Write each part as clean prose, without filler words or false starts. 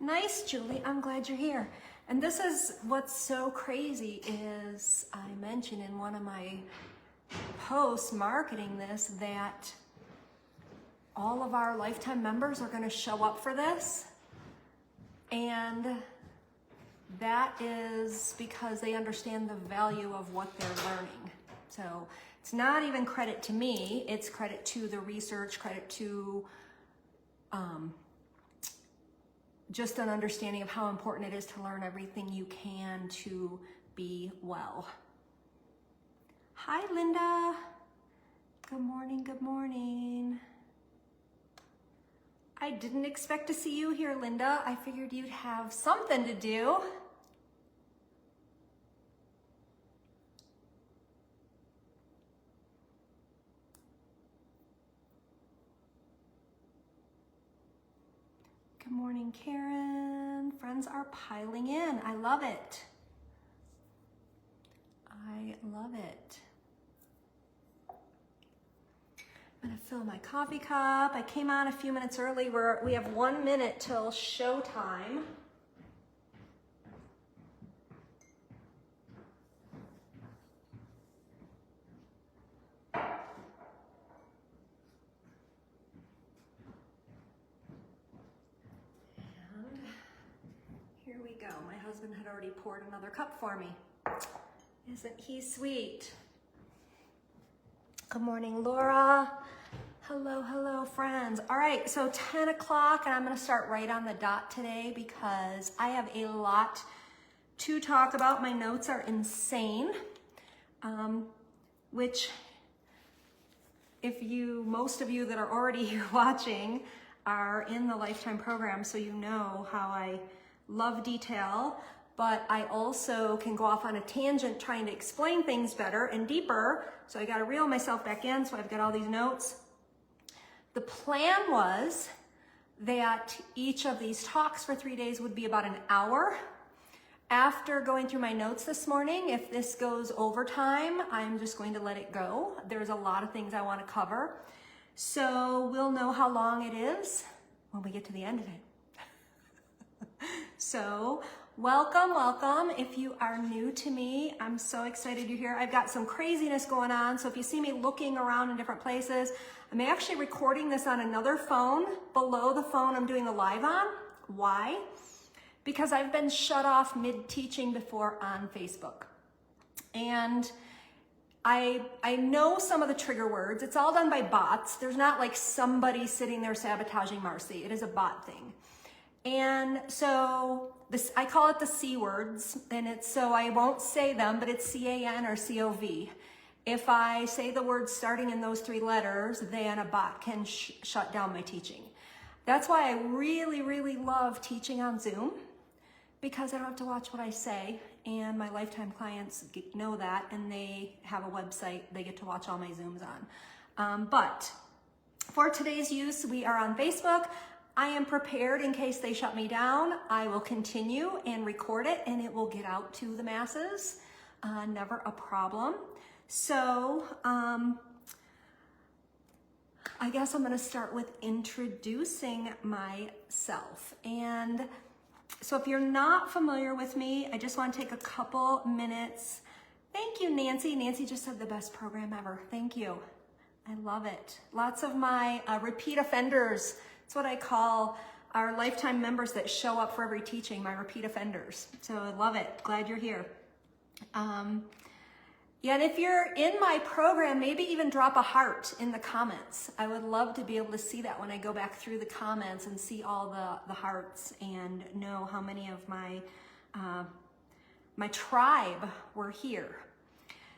Nice, Julie. I'm glad you're here. And this is what's so crazy is I mentioned in one of my posts marketing this that all of our lifetime members are going to show up for this. And that is because they understand the value of what they're learning. So it's not even credit to me, it's credit to the research, credit to just an understanding of how important it is to learn everything you can to be well. Hi, Linda. Good morning, good morning. I didn't expect to see you here, Linda. I figured you'd have something to do. Good morning, Karen. Friends are piling in. I love it. I love it. I'm gonna fill my coffee cup. I came on a few minutes early. We have 1 minute till showtime. Here we go. My husband had already poured another cup for me. Isn't he sweet? Good morning, Laura. Hello, hello, friends. All right, so 10 o'clock, and I'm gonna start right on the dot today because I have a lot to talk about. My notes are insane, which most of you that are already here watching are in the Lifetime program, so you know how I love detail, but I also can go off on a tangent trying to explain things better and deeper. So I got to reel myself back in. So I've got all these notes. The plan was that each of these talks for 3 days would be about an hour. After going through my notes this morning, if this goes over time, I'm just going to let it go. There's a lot of things I want to cover. So we'll know how long it is when we get to the end of it. So welcome, welcome. If you are new to me, I'm so excited you're here. I've got some craziness going on. So if you see me looking around in different places, I'm actually recording this on another phone below the phone I'm doing the live on. Why? Because I've been shut off mid-teaching before on Facebook. And I know some of the trigger words. It's all done by bots. There's not like somebody sitting there sabotaging Marcy. It is a bot thing. And so I call it the C words, and it's so I won't say them, but it's C-A-N or C-O-V. If I say the words starting in those 3 letters, then a bot can shut down my teaching. That's why I really, really love teaching on Zoom, because I don't have to watch what I say, and my lifetime clients know that, and they have a website they get to watch all my Zooms on. But for today's use, we are on Facebook. I am prepared in case they shut me down. I will continue and record it, and it will get out to the masses. Never a problem. So I guess I'm gonna start with introducing myself. And so if you're not familiar with me, I just wanna take a couple minutes. Thank you, Nancy. Nancy just said the best program ever. Thank you. I love it. Lots of my repeat offenders. That's what I call our lifetime members that show up for every teaching, my repeat offenders. So I love it. Glad you're here. Yeah, and if you're in my program, maybe even drop a heart in the comments. I would love to be able to see that when I go back through the comments and see all the hearts and know how many of my tribe were here.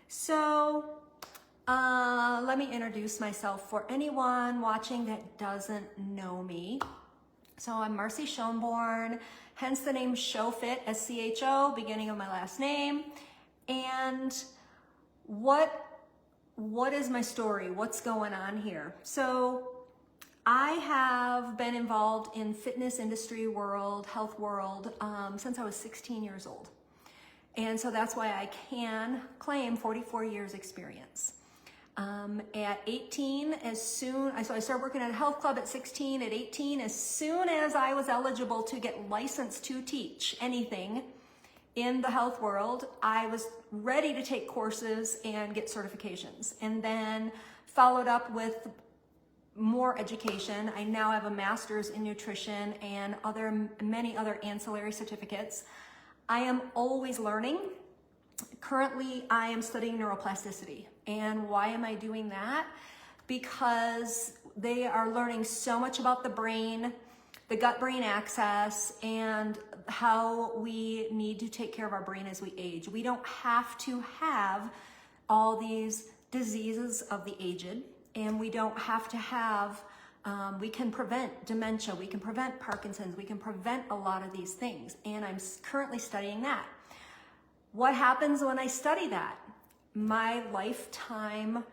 So let me introduce myself for anyone watching that doesn't know me. So I'm Marcy Schoenborn, hence the name ShowFit, S-C-H-O, beginning of my last name. And what is my story? What's going on here? So I have been involved in fitness industry world, health world, since I was 16 years old. And so that's why I can claim 44 years experience. At 18, so I started working at a health club at 16. At 18, as soon as I was eligible to get licensed to teach anything in the health world, I was ready to take courses and get certifications, and then followed up with more education. I now have a master's in nutrition and many other ancillary certificates. I am always learning. Currently, I am studying neuroplasticity. And why am I doing that? Because they are learning so much about the brain, the gut-brain axis, and how we need to take care of our brain as we age. We don't have to have all these diseases of the aged, and we don't have to have, we can prevent dementia, we can prevent Parkinson's, we can prevent a lot of these things. And I'm currently studying that. What happens when I study that? My lifetime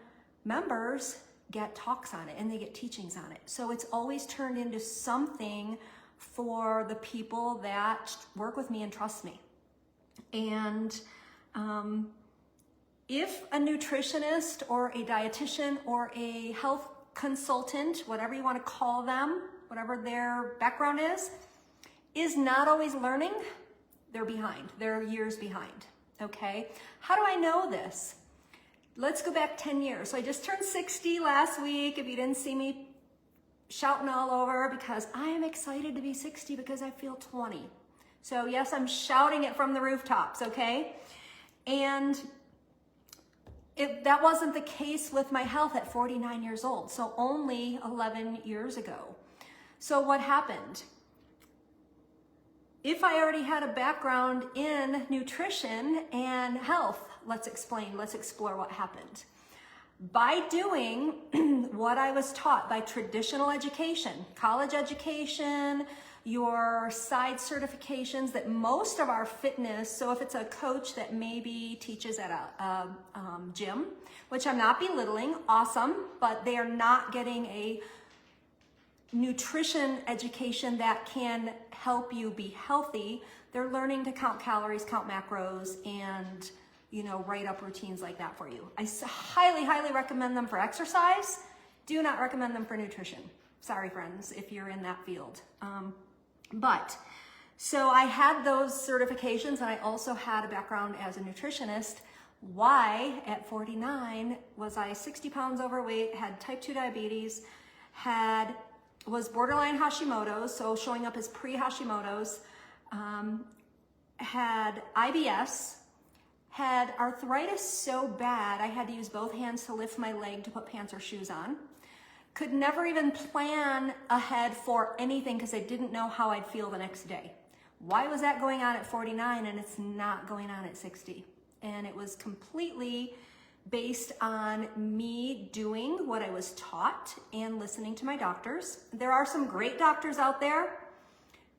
members get talks on it and they get teachings on it. So it's always turned into something for the people that work with me and trust me. And if a nutritionist or a dietitian or a health consultant, whatever you want to call them, whatever their background is not always learning, they're behind. They're years behind. Okay, how do I know this? Let's go back 10 years. So I just turned 60 last week. If you didn't see me shouting all over, because I am excited to be 60 because I feel 20. So yes, I'm shouting it from the rooftops, okay? And that wasn't the case with my health at 49 years old, so only 11 years ago. So what happened? If I already had a background in nutrition and health, let's explore what happened. By doing what I was taught by traditional education, college education, your side certifications that most of our fitness, so if it's a coach that maybe teaches at a gym, which I'm not belittling, awesome, but they are not getting a nutrition education that can help you be healthy. They're learning to count calories, count macros, and write up routines like that for you. I highly, highly recommend them for exercise. Do not recommend them for nutrition. Sorry, friends, if you're in that field. So I had those certifications, and I also had a background as a nutritionist. Why, at 49, was I 60 pounds overweight, had type 2 diabetes, was borderline Hashimoto's, so showing up as pre-Hashimoto's, had IBS, had arthritis so bad I had to use both hands to lift my leg to put pants or shoes on. Could never even plan ahead for anything because I didn't know how I'd feel the next day. Why was that going on at 49 and it's not going on at 60? And it was completely based on me doing what I was taught and listening to my doctors. There are some great doctors out there,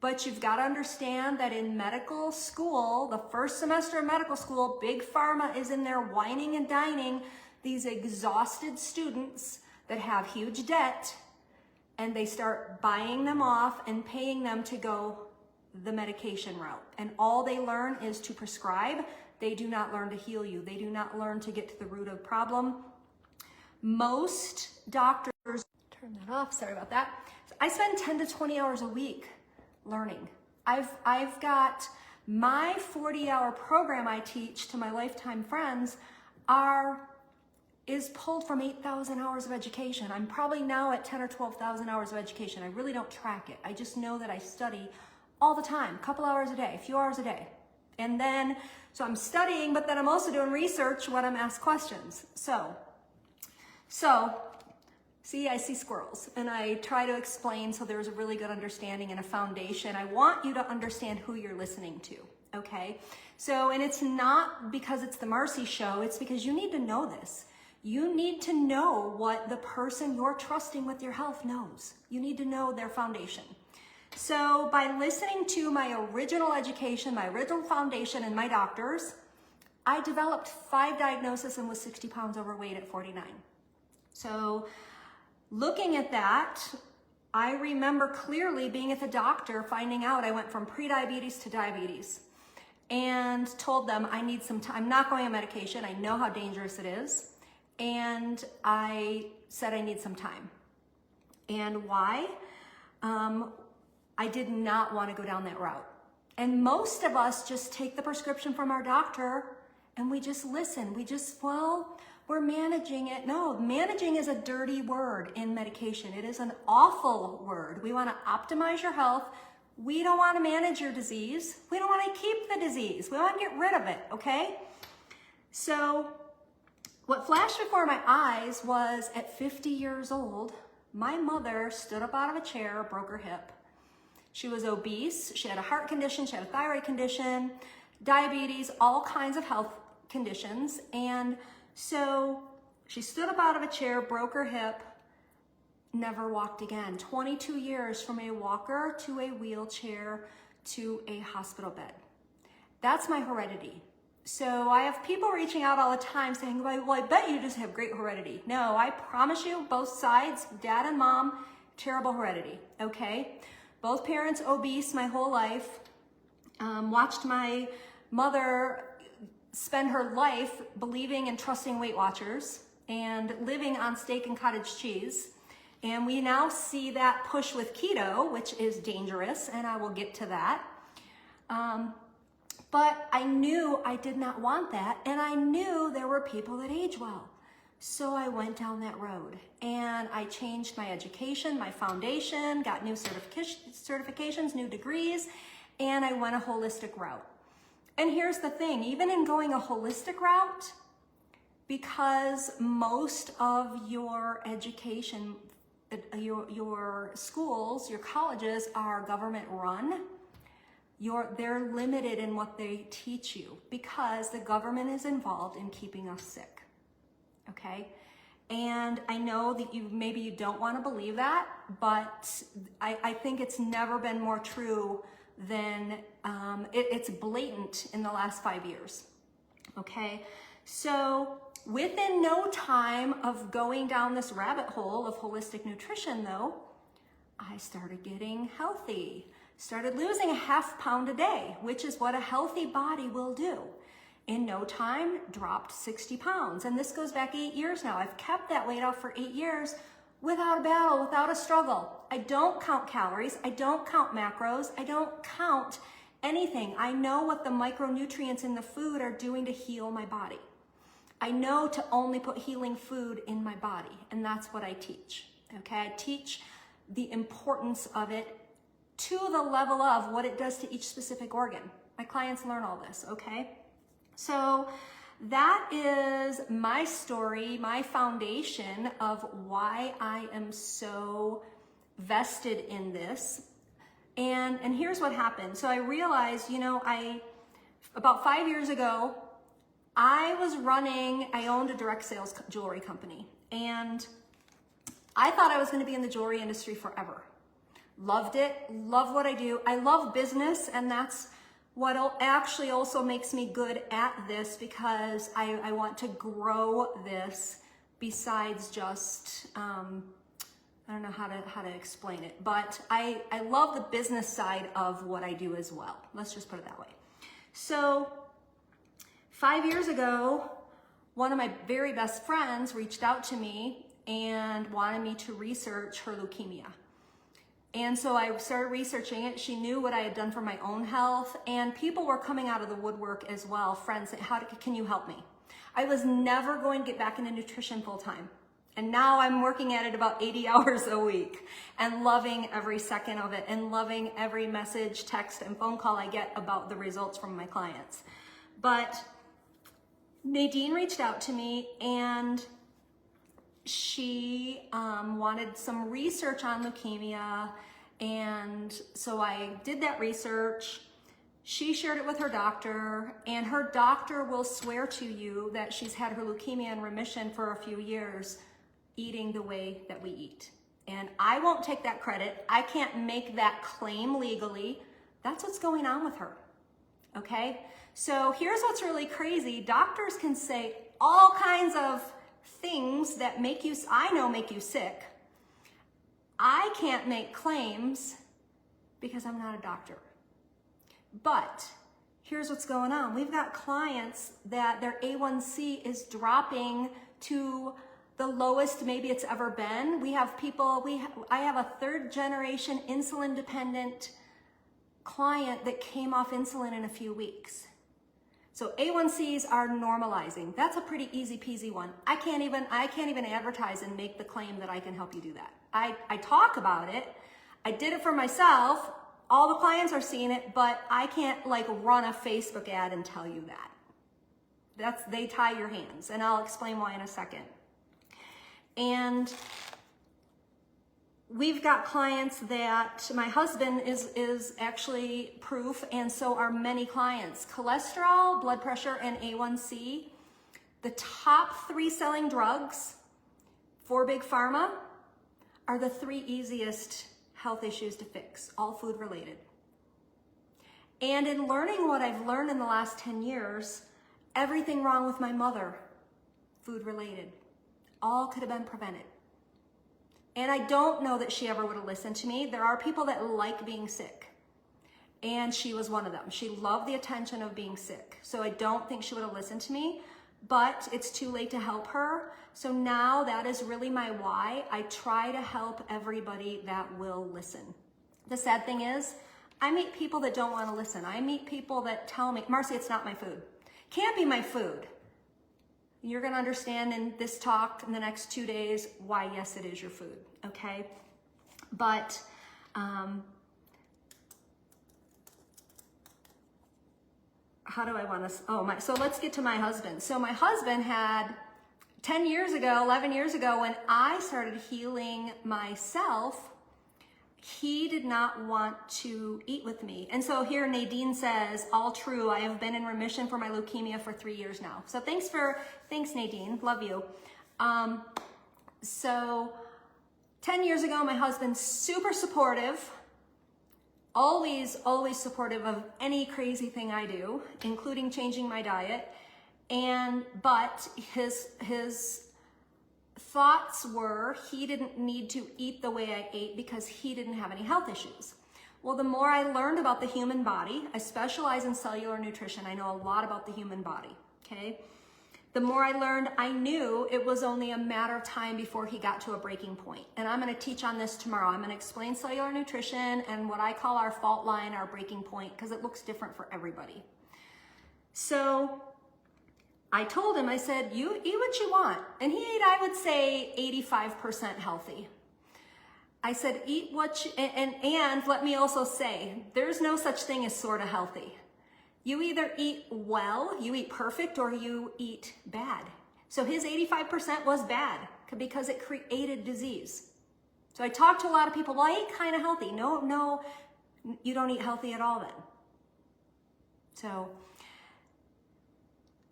but you've got to understand that in medical school, the first semester of medical school, big pharma is in there whining and dining these exhausted students that have huge debt, and they start buying them off and paying them to go the medication route. And all they learn is to prescribe. They do not learn to heal you. They do not learn to get to the root of the problem. Most doctors, turn that off, sorry about that. I spend 10 to 20 hours a week learning. I've got my 40-hour program I teach to my lifetime friends is pulled from 8,000 hours of education. I'm probably now at 10 or 12,000 hours of education. I really don't track it. I just know that I study all the time, a couple hours a day, a few hours a day. And then, so I'm studying, but then I'm also doing research when I'm asked questions. So, see, I see squirrels, and I try to explain so there's a really good understanding and a foundation. I want you to understand who you're listening to, okay? So, and it's not because it's the Marcy Show, it's because you need to know this. You need to know what the person you're trusting with your health knows. You need to know their foundation. So by listening to my original education, my original foundation, and my doctors, I developed 5 diagnoses and was 60 pounds overweight at 49. So looking at that, I remember clearly being at the doctor, finding out I went from pre-diabetes to diabetes, and told them I need some time. I'm not going on medication. I know how dangerous it is. and I said I need some time. And why? I did not want to go down that route. And most of us just take the prescription from our doctor and we just listen. We just, well, we're managing it. No, managing is a dirty word in medication. It is an awful word. We want to optimize your health. We don't want to manage your disease. We don't want to keep the disease. We want to get rid of it, okay? So what flashed before my eyes was at 50 years old, my mother stood up out of a chair, broke her hip. She was obese, she had a heart condition, she had a thyroid condition, diabetes, all kinds of health conditions. And so she stood up out of a chair, broke her hip, never walked again. 22 years from a walker to a wheelchair to a hospital bed. That's my heredity. So I have people reaching out all the time saying, well, I bet you just have great heredity. No, I promise you, both sides, dad and mom, terrible heredity, okay? Both parents obese my whole life. Watched my mother spend her life believing and trusting Weight Watchers and living on steak and cottage cheese. And we now see that push with keto, which is dangerous, and I will get to that. But I knew I did not want that, and I knew there were people that age well. So I went down that road, and I changed my education, my foundation, got new certifications, new degrees, and I went a holistic route. And here's the thing, even in going a holistic route, because most of your education, your schools, your colleges are government run, they're limited in what they teach you because the government is involved in keeping us sick, okay? And I know that maybe you don't want to believe that, but I think it's never been more true than, it's blatant in the last 5 years, okay? So within no time of going down this rabbit hole of holistic nutrition though, I started getting healthy. Started losing a ½ pound a day, which is what a healthy body will do. In no time, dropped 60 pounds. And this goes back 8 years now. I've kept that weight off for 8 years without a battle, without a struggle. I don't count calories. I don't count macros. I don't count anything. I know what the micronutrients in the food are doing to heal my body. I know to only put healing food in my body, and that's what I teach, okay? I teach the importance of it to the level of what it does to each specific organ. My clients learn all this, okay? So that is my story, my foundation of why I am so vested in this. And here's what happened. So I realized, about 5 years ago, I owned a direct sales jewelry company, and I thought I was gonna be in the jewelry industry forever. Loved it, love what I do. I love business, and that's what actually also makes me good at this because I want to grow this besides just, I don't know how to explain it, but I love the business side of what I do as well. Let's just put it that way. So 5 years ago, one of my very best friends reached out to me and wanted me to research her leukemia. And so I started researching it. She knew what I had done for my own health, and people were coming out of the woodwork as well. Friends saying, can you help me? I was never going to get back into nutrition full time. And now I'm working at it about 80 hours a week and loving every second of it and loving every message, text, and phone call I get about the results from my clients. But Nadine reached out to me, and she wanted some research on leukemia, and so I did that research. She shared it with her doctor, and her doctor will swear to you that she's had her leukemia in remission for a few years eating the way that we eat. And I won't take that credit. I can't make that claim legally. That's what's going on with her, okay? So here's what's really crazy. Doctors can say all kinds of things that make you sick. I can't make claims because I'm not a doctor. But here's what's going on. We've got clients that their A1C is dropping to the lowest maybe it's ever been. We have people, I have a 3rd generation insulin dependent client that came off insulin in a few weeks. So A1Cs are normalizing. That's a pretty easy peasy one. I can't even advertise and make the claim that I can help you do that. I talk about it. I did it for myself. All the clients are seeing it, but I can't like run a Facebook ad and tell you that. They tie your hands, and I'll explain why in a second. And we've got clients that my husband is actually proof, and so are many clients. Cholesterol, blood pressure, and A1C, the top 3 selling drugs for Big Pharma are the 3 easiest health issues to fix, all food related. And in learning what I've learned in the last 10 years, everything wrong with my mother, food related, all could have been prevented. And I don't know that she ever would have listened to me. There are people that like being sick, and she was one of them. She loved the attention of being sick. So I don't think she would have listened to me, but it's too late to help her. So now that is really my why. I try to help everybody that will listen. The sad thing is, I meet people that don't want to listen. I meet people that tell me, Marcy, it's not my food. Can't be my food. You're going to understand in this talk in the next 2 days why, yes, it is your food, okay? But how do I want to, so let's get to my husband. So my husband had 10 years ago, 11 years ago, when I started healing myself, he did not want to eat with me. And so here Nadine says, all true, I have been in remission for my leukemia for 3 years now. So thanks Nadine, love you. So 10 years ago, my husband's super supportive, always supportive of any crazy thing I do, including changing my diet. But his thoughts were he didn't need to eat the way I ate because he didn't have any health issues. Well, the more I learned about the human body, I specialize in cellular nutrition. I know a lot about the human body, okay? The more I learned, I knew it was only a matter of time before he got to a breaking point. And I'm going to teach on this tomorrow. I'm going to explain cellular nutrition and what I call our fault line, our breaking point, because it looks different for everybody. So I told him, I said, you eat what you want. And he ate, I would say, 85% healthy. I said, eat what you, and let me also say, there's no such thing as sort of healthy. You either eat well, you eat perfect, or you eat bad. So his 85% was bad because it created disease. So I talked to a lot of people, well, I eat kind of healthy. No, you don't eat healthy at all then.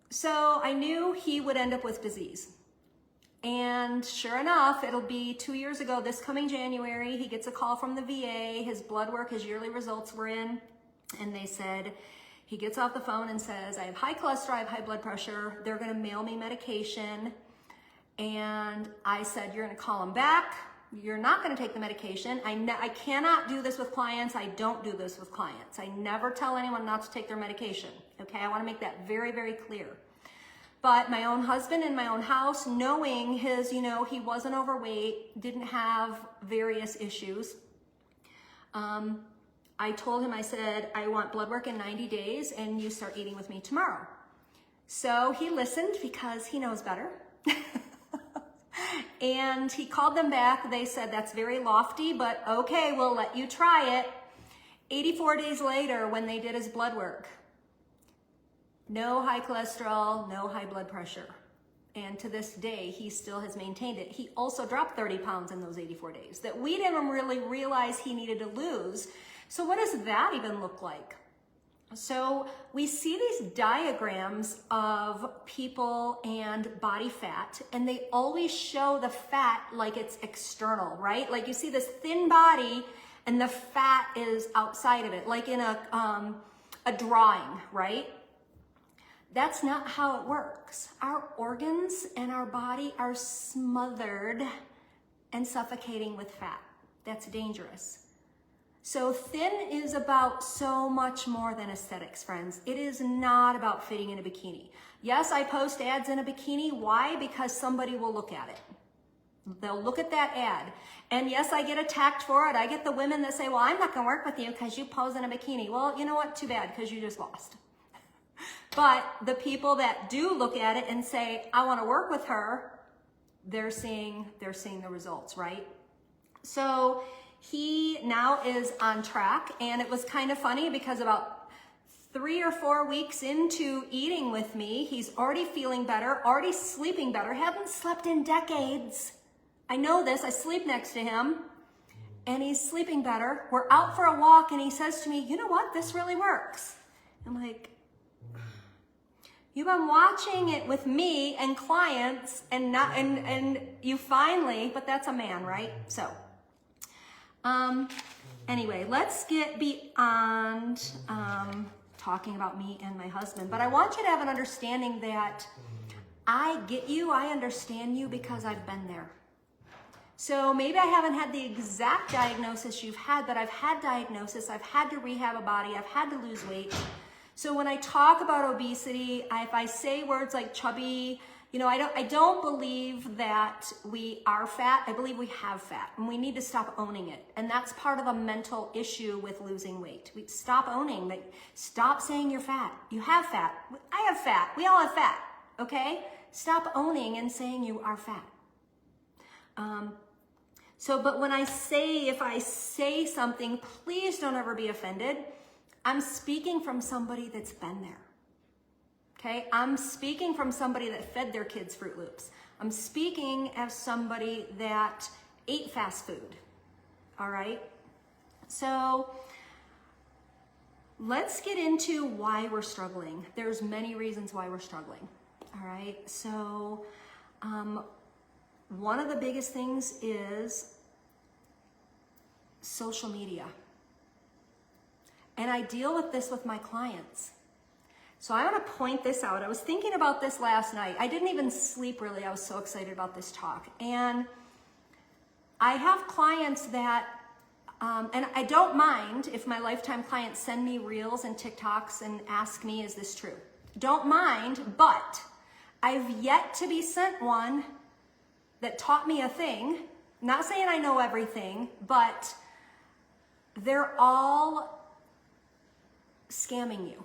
So I knew he would end up with disease. And sure enough, it'll be 2 years ago, this coming January, he gets a call from the VA, his blood work, his yearly results were in, and they said, he gets off the phone and says, I have high cholesterol, I have high blood pressure, they're gonna mail me medication. And I said, you're gonna call him back, you're not gonna take the medication. I cannot do this with clients, I don't do this with clients. I never tell anyone not to take their medication, okay? I wanna make that very, very clear. But my own husband in my own house, knowing his, he wasn't overweight, didn't have various issues, I told him, I said, I want blood work in 90 days and you start eating with me tomorrow. So he listened because he knows better. And he called them back. They said, that's very lofty, but okay, we'll let you try it. 84 days later, when they did his blood work, no high cholesterol, no high blood pressure. And to this day, he still has maintained it. He also dropped 30 pounds in those 84 days that we didn't really realize he needed to lose. So what does that even look like? So we see these diagrams of people and body fat, and they always show the fat like it's external, right? Like you see this thin body and the fat is outside of it, like in a drawing, right? That's not how it works. Our organs and our body are smothered and suffocating with fat. That's dangerous. So thin is about so much more than aesthetics, friends. It is not about fitting in a bikini. Yes, I post ads in a bikini. Why? Because somebody will look at it. They'll look at that ad. And yes, I get attacked for it. I get the women that say, well, I'm not going to work with you because you pose in a bikini. Well, you know what? Too bad, because you just lost. But the people that do look at it and say, I want to work with her, they're seeing the results, right? So he now is on track, and it was kind of funny because about 3 or 4 weeks into eating with me, he's already feeling better, already sleeping better, haven't slept in decades. I know this, I sleep next to him, and he's sleeping better. We're out for a walk, and he says to me, you know what, this really works. I'm like, you've been watching it with me and clients, and you finally, but that's a man, right? So, anyway, let's get beyond talking about me and my husband. But I want you to have an understanding that I get you, I understand you because I've been there. So maybe I haven't had the exact diagnosis you've had, but I've had diagnosis, I've had to rehab a body, I've had to lose weight. So when I talk about obesity, if I say words like chubby, you know, I don't believe that we are fat. I believe we have fat, and we need to stop owning it. And that's part of a mental issue with losing weight. We stop owning that. Stop saying you're fat. You have fat. I have fat. We all have fat. Okay? Stop owning and saying you are fat. But when if I say something, please don't ever be offended. I'm speaking from somebody that's been there. Okay? I'm speaking from somebody that fed their kids Fruit Loops. I'm speaking as somebody that ate fast food. All right? So let's get into why we're struggling. There's many reasons why we're struggling. All right? So one of the biggest things is social media. And I deal with this with my clients. So I want to point this out. I was thinking about this last night. I didn't even sleep really. I was so excited about this talk. And I have clients that, and I don't mind if my lifetime clients send me reels and TikToks and ask me, is this true? Don't mind, but I've yet to be sent one that taught me a thing. Not saying I know everything, but they're all scamming you.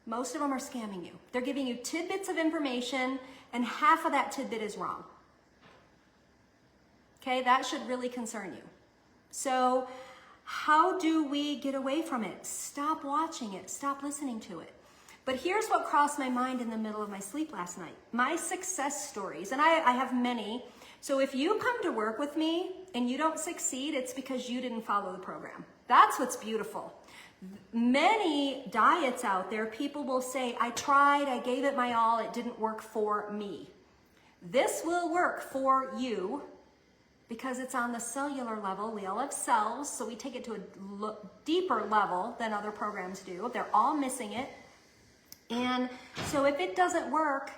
Most of them are scamming you. They're giving you tidbits of information, and half of that tidbit is wrong. Okay, that should really concern you. So how do we get away from it? Stop watching it. Stop listening to it. But here's what crossed my mind in the middle of my sleep last night. My success stories, and I have many. So if you come to work with me and you don't succeed, it's because you didn't follow the program. That's what's beautiful. Many diets out there, people will say, I tried, I gave it my all, it didn't work for me. This will work for you because it's on the cellular level. We all have cells, so we take it to a deeper level than other programs do. They're all missing it. And so if it doesn't work,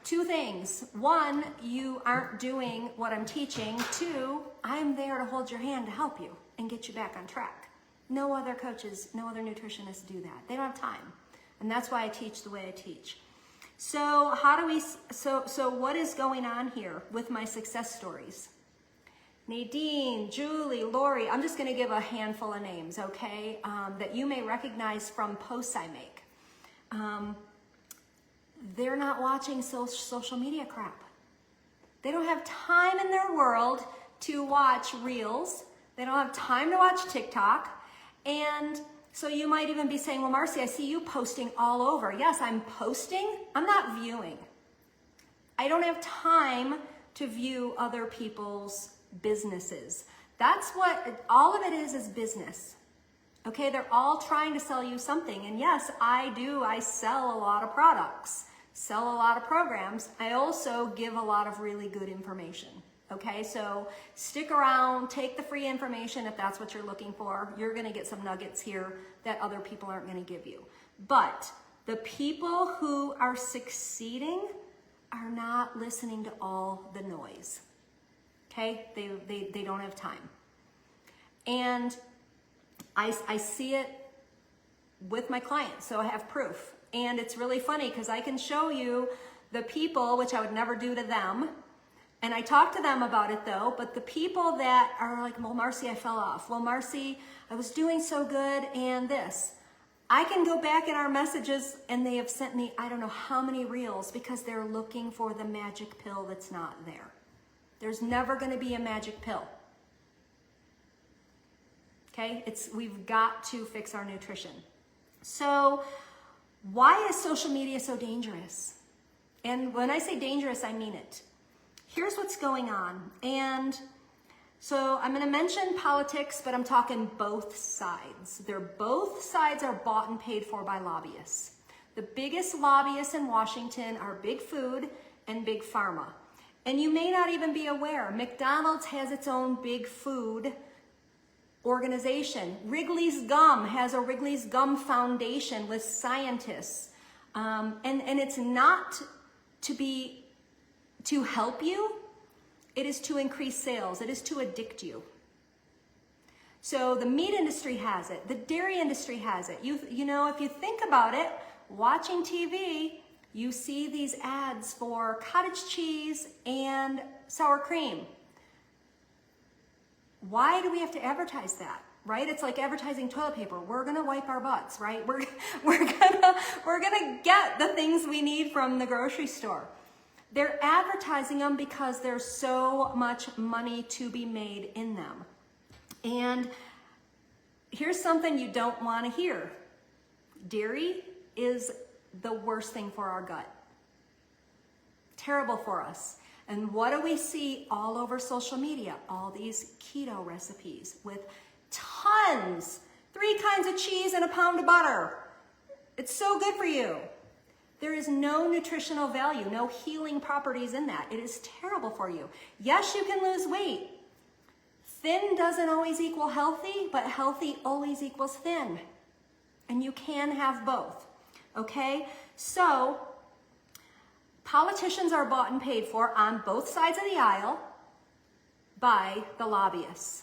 2 things. 1, you aren't doing what I'm teaching. 2, I'm there to hold your hand to help you and get you back on track. No other coaches, no other nutritionists do that. They don't have time. And that's why I teach the way I teach. So so what is going on here with my success stories? Nadine, Julie, Lori, I'm just going to give a handful of names, okay, that you may recognize from posts I make. They're not watching social media crap. They don't have time in their world to watch reels. They don't have time to watch TikTok. And so you might even be saying, well, Marcy, I see you posting all over. Yes, I'm posting. I'm not viewing. I don't have time to view other people's businesses. That's what all of it is business. Okay, they're all trying to sell you something. And yes, I do. I sell a lot of products, sell a lot of programs. I also give a lot of really good information. Okay, so stick around, take the free information if that's what you're looking for. You're going to get some nuggets here that other people aren't going to give you. But the people who are succeeding are not listening to all the noise. Okay, they don't have time. And I see it with my clients, so I have proof. And it's really funny because I can show you the people, which I would never do to them, and I talk to them about it though, but the people that are like, well, Marcy, I fell off. Well, Marcy, I was doing so good and this. I can go back in our messages and they have sent me, I don't know how many reels because they're looking for the magic pill that's not there. There's never gonna be a magic pill. Okay, we've got to fix our nutrition. So why is social media so dangerous? And when I say dangerous, I mean it. Here's what's going on. And so I'm going to mention politics, but I'm talking both sides. Both sides are bought and paid for by lobbyists. The biggest lobbyists in Washington are Big Food and Big Pharma. And you may not even be aware, McDonald's has its own Big Food organization. Wrigley's Gum has a Wrigley's Gum Foundation with scientists. And it's not to help you, it is to increase sales, it is to addict you. So the meat industry has it, the dairy industry has it. You know, if you think about it, watching TV, you see these ads for cottage cheese and sour cream. Why do we have to advertise that? Right? It's like advertising toilet paper. We're gonna wipe our butts, right? We're gonna get the things we need from the grocery store. They're advertising them because there's so much money to be made in them. And here's something you don't want to hear. Dairy is the worst thing for our gut. Terrible for us. And what do we see all over social media? All these keto recipes with tons, 3 kinds of cheese and a pound of butter. It's so good for you. There is no nutritional value, no healing properties in that. It is terrible for you. Yes, you can lose weight. Thin doesn't always equal healthy, but healthy always equals thin. And you can have both, okay? So, politicians are bought and paid for on both sides of the aisle by the lobbyists.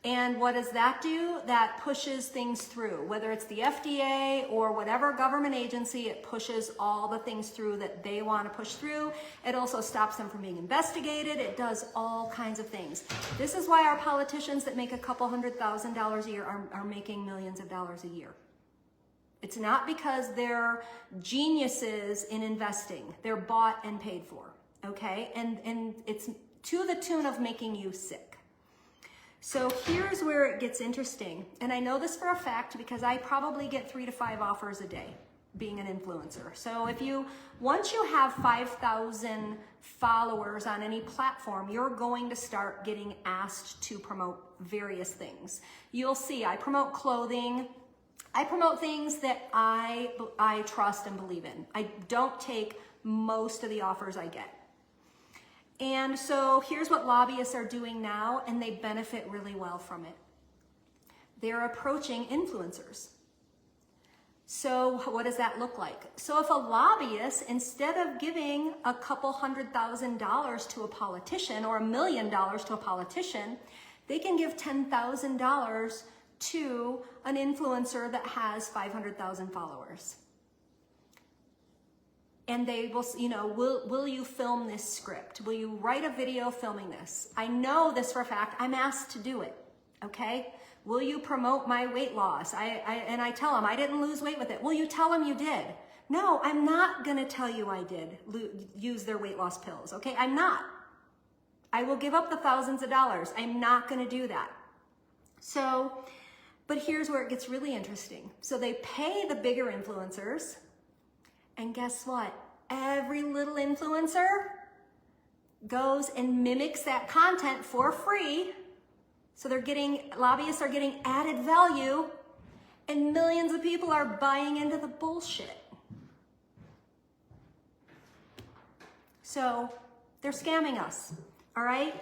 And what does that do? That pushes things through. Whether it's the FDA or whatever government agency, it pushes all the things through that they want to push through. It also stops them from being investigated. It does all kinds of things. This is why our politicians that make a couple $100,000 a year are making millions of dollars a year. It's not because they're geniuses in investing. They're bought and paid for, okay? And it's to the tune of making you sick. So here's where it gets interesting. And I know this for a fact because I probably get 3 to 5 offers a day being an influencer. So once you have 5,000 followers on any platform, you're going to start getting asked to promote various things. You'll see, I promote clothing. I promote things that I trust and believe in. I don't take most of the offers I get. And so here's what lobbyists are doing now, and they benefit really well from it. They're approaching influencers. So what does that look like? So if a lobbyist, instead of giving a couple $100,000 to a politician or $1 million to a politician, they can give $10,000 to an influencer that has 500,000 followers. And they will, will you film this script? Will you write a video filming this? I know this for a fact. I'm asked to do it, okay? Will you promote my weight loss? And I tell them, I didn't lose weight with it. Will you tell them you did? No, I'm not gonna tell you I did use their weight loss pills, okay? I'm not. I will give up the thousands of dollars. I'm not gonna do that. So, but here's where it gets really interesting. So they pay the bigger influencers, and guess what? Every little influencer goes and mimics that content for free. So lobbyists are getting added value, and millions of people are buying into the bullshit. So they're scamming us, all right?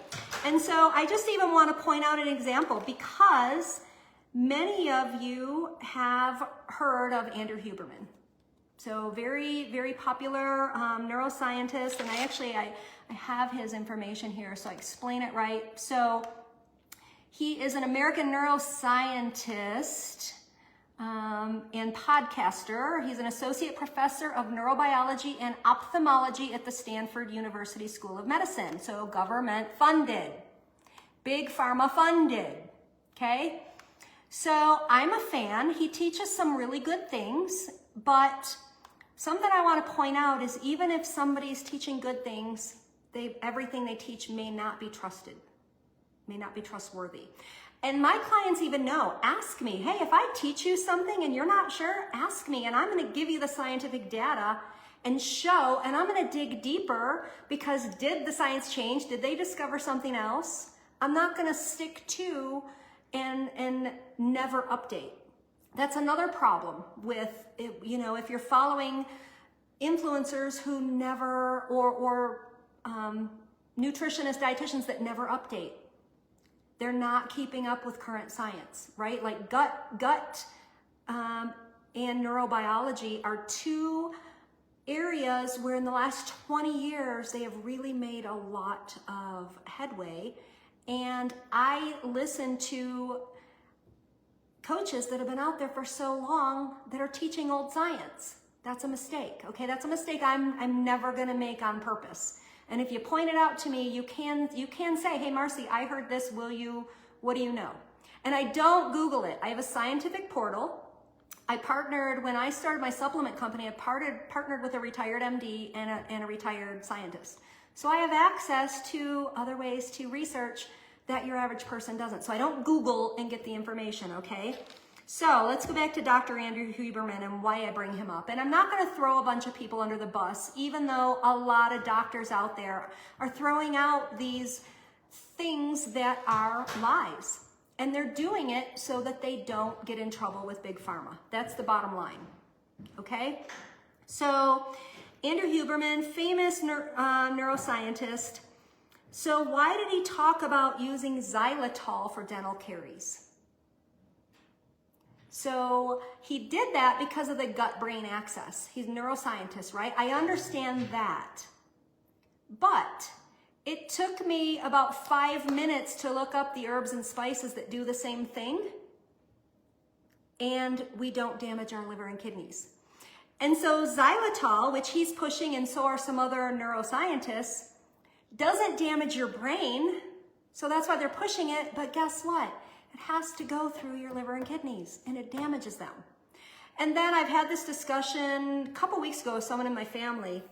And so I just even want to point out an example because many of you have heard of Andrew Huberman. So very, very popular neuroscientist, and I have his information here, so I explain it right. So He is an American neuroscientist and podcaster. He's an associate professor of neurobiology and ophthalmology at the Stanford University School of Medicine. So government funded, big pharma funded, okay? So I'm a fan. He teaches some really good things, but something I want to point out is even if somebody's teaching good things, everything they teach may not be trusted, may not be trustworthy. And my clients even know, ask me, hey, if I teach you something and you're not sure, ask me, and I'm going to give you the scientific data and show, and I'm going to dig deeper, because did the science change? Did they discover something else? I'm not going to stick to and never update. That's another problem with, you know, if you're following influencers who never, or nutritionists, dietitians that never update. They're not keeping up with current science, right? Like gut and neurobiology are two areas where in the last 20 years, they have really made a lot of headway. And I listen to coaches that have been out there for so long that are teaching old science. That's a mistake, okay? That's a mistake I'm never gonna make on purpose. And if you point it out to me, you can say, hey, Marcy, I heard this, what do you know? And I don't Google it. I have a scientific portal. I partnered, when I started my supplement company, I partnered with a retired MD and a retired scientist. So I have access to other ways to research that your average person doesn't. So I don't Google and get the information, okay? So let's go back to Dr. Andrew Huberman and why I bring him up. And I'm not gonna throw a bunch of people under the bus, even though a lot of doctors out there are throwing out these things that are lies. And they're doing it so that they don't get in trouble with Big Pharma. That's the bottom line, okay? So Andrew Huberman, famous neuroscientist. So why did he talk about using xylitol for dental caries? So he did that because of the gut-brain axis. He's a neuroscientist, right? I understand that. But it took me about 5 minutes to look up the herbs and spices that do the same thing. And we don't damage our liver and kidneys. And so xylitol, which he's pushing, and so are some other neuroscientists, doesn't damage your brain. So that's why they're pushing it. But guess what? It has to go through your liver and kidneys, and it damages them. And then I've had this discussion a couple weeks ago with someone in my family.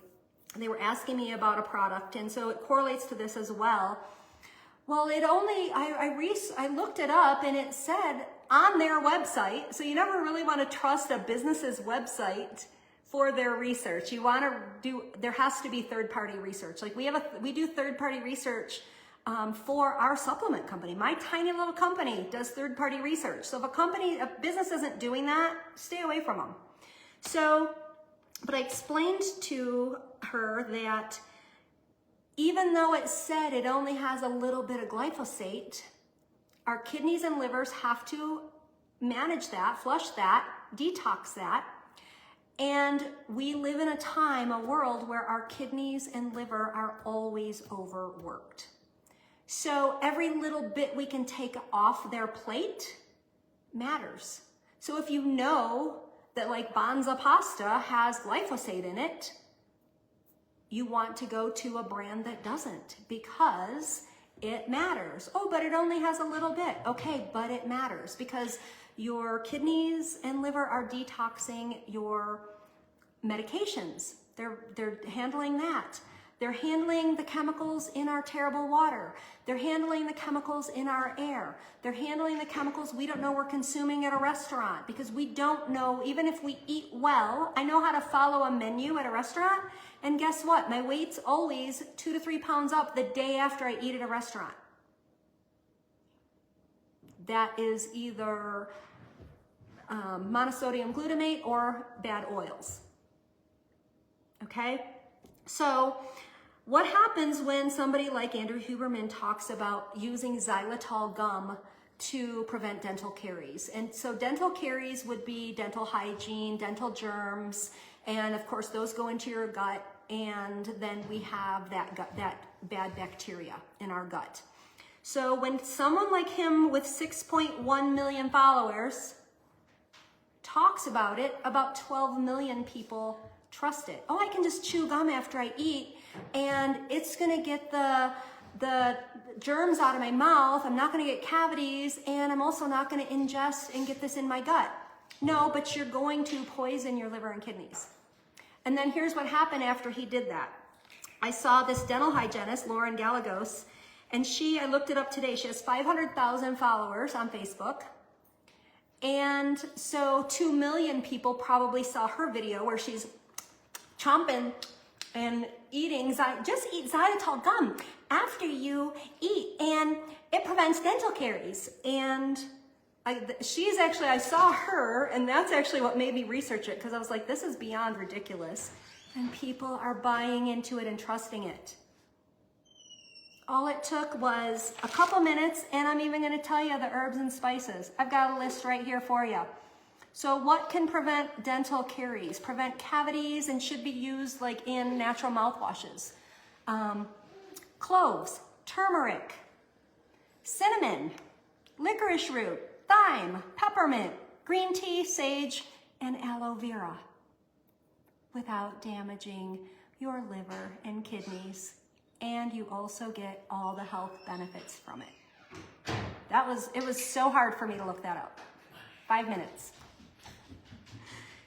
They were asking me about a product, and so it correlates to this as well. Well, I looked it up, and it said on their website, so you never really want to trust a business's website for their research. You want to there has to be third-party research. Like we do third-party research for our supplement company. My tiny little company does third-party research. So if a business isn't doing that, stay away from them. So, but I explained to her that even though it said it only has a little bit of glyphosate, our kidneys and livers have to manage that, flush that, detox that. And we live in a world where our kidneys and liver are always overworked. So every little bit we can take off their plate matters. So if you know that like Banza pasta has glyphosate in it, you want to go to a brand that doesn't, because it matters. Oh, but it only has a little bit. Okay, but it matters because your kidneys and liver are detoxing your medications. They're handling that. They're handling the chemicals in our terrible water. They're handling the chemicals in our air. They're handling the chemicals we don't know we're consuming at a restaurant, because we don't know, even if we eat well. I know how to follow a menu at a restaurant, and guess what? My weight's always 2 to 3 pounds up the day after I eat at a restaurant. That is either monosodium glutamate or bad oils. Okay? So what happens when somebody like Andrew Huberman talks about using xylitol gum to prevent dental caries? And so dental caries would be dental hygiene, dental germs, and of course those go into your gut, and then we have that bad bacteria in our gut. So when someone like him with 6.1 million followers talks about it, about 12 million people trust it. Oh, I can just chew gum after I eat and it's gonna get the germs out of my mouth. I'm not gonna get cavities and I'm also not gonna ingest and get this in my gut. No, but you're going to poison your liver and kidneys. And then here's what happened after he did that. I saw this dental hygienist, Lauren Gallegos, and I looked it up today, she has 500,000 followers on Facebook. And so 2 million people probably saw her video where she's chomping and eating, just eat xylitol gum after you eat, and it prevents dental caries. And I saw her, and that's actually what made me research it, because I was like, this is beyond ridiculous. And people are buying into it and trusting it. All it took was a couple minutes, and I'm even gonna tell you the herbs and spices. I've got a list right here for you. So what can prevent dental caries, prevent cavities, and should be used like in natural mouthwashes? Cloves, turmeric, cinnamon, licorice root, thyme, peppermint, green tea, sage, and aloe vera, without damaging your liver and kidneys. And you also get all the health benefits from it. It was so hard for me to look that up. 5 minutes.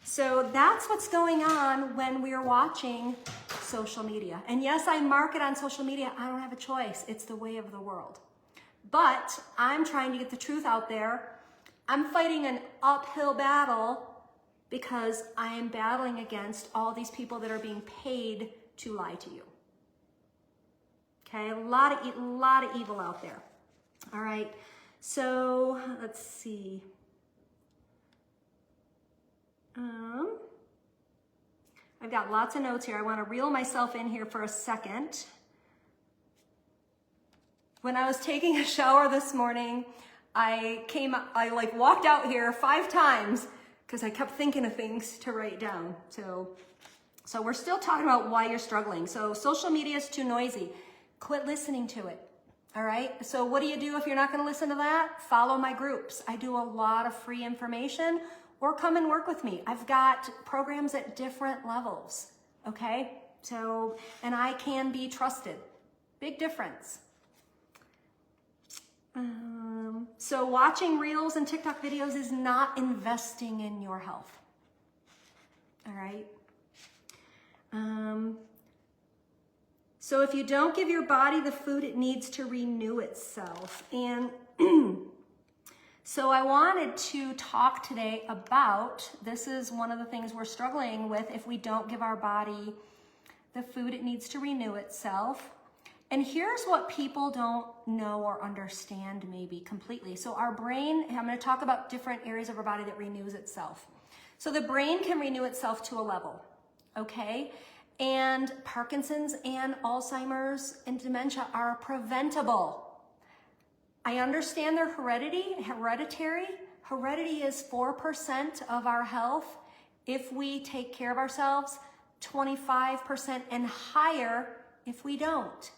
So that's what's going on when we're watching social media. And yes, I market on social media. I don't have a choice. It's the way of the world. But I'm trying to get the truth out there. I'm fighting an uphill battle because I am battling against all these people that are being paid to lie to you. Okay, a lot of evil out there. All right, so let's see. I've got lots of notes here. I want to reel myself in here for a second. When I was taking a shower this morning, I walked out here 5 times because I kept thinking of things to write down. So we're still talking about why you're struggling. So social media is too noisy. Quit listening to it. All right. So what do you do if you're not going to listen to that? Follow my groups. I do a lot of free information, or come and work with me. I've got programs at different levels. Okay. So, and I can be trusted. Big difference. So watching reels and TikTok videos is not investing in your health. All right. So if you don't give your body the food it needs to renew itself, and so I wanted to talk today about, this is one of the things we're struggling with if we don't give our body the food it needs to renew itself. And here's what people don't know or understand maybe completely. So our brain, I'm going to talk about different areas of our body that renews itself. So the brain can renew itself to a level, okay? And Parkinson's and Alzheimer's and dementia are preventable. I understand they're hereditary. Heredity is 4% of our health. If we take care of ourselves, 25% and higher if we don't.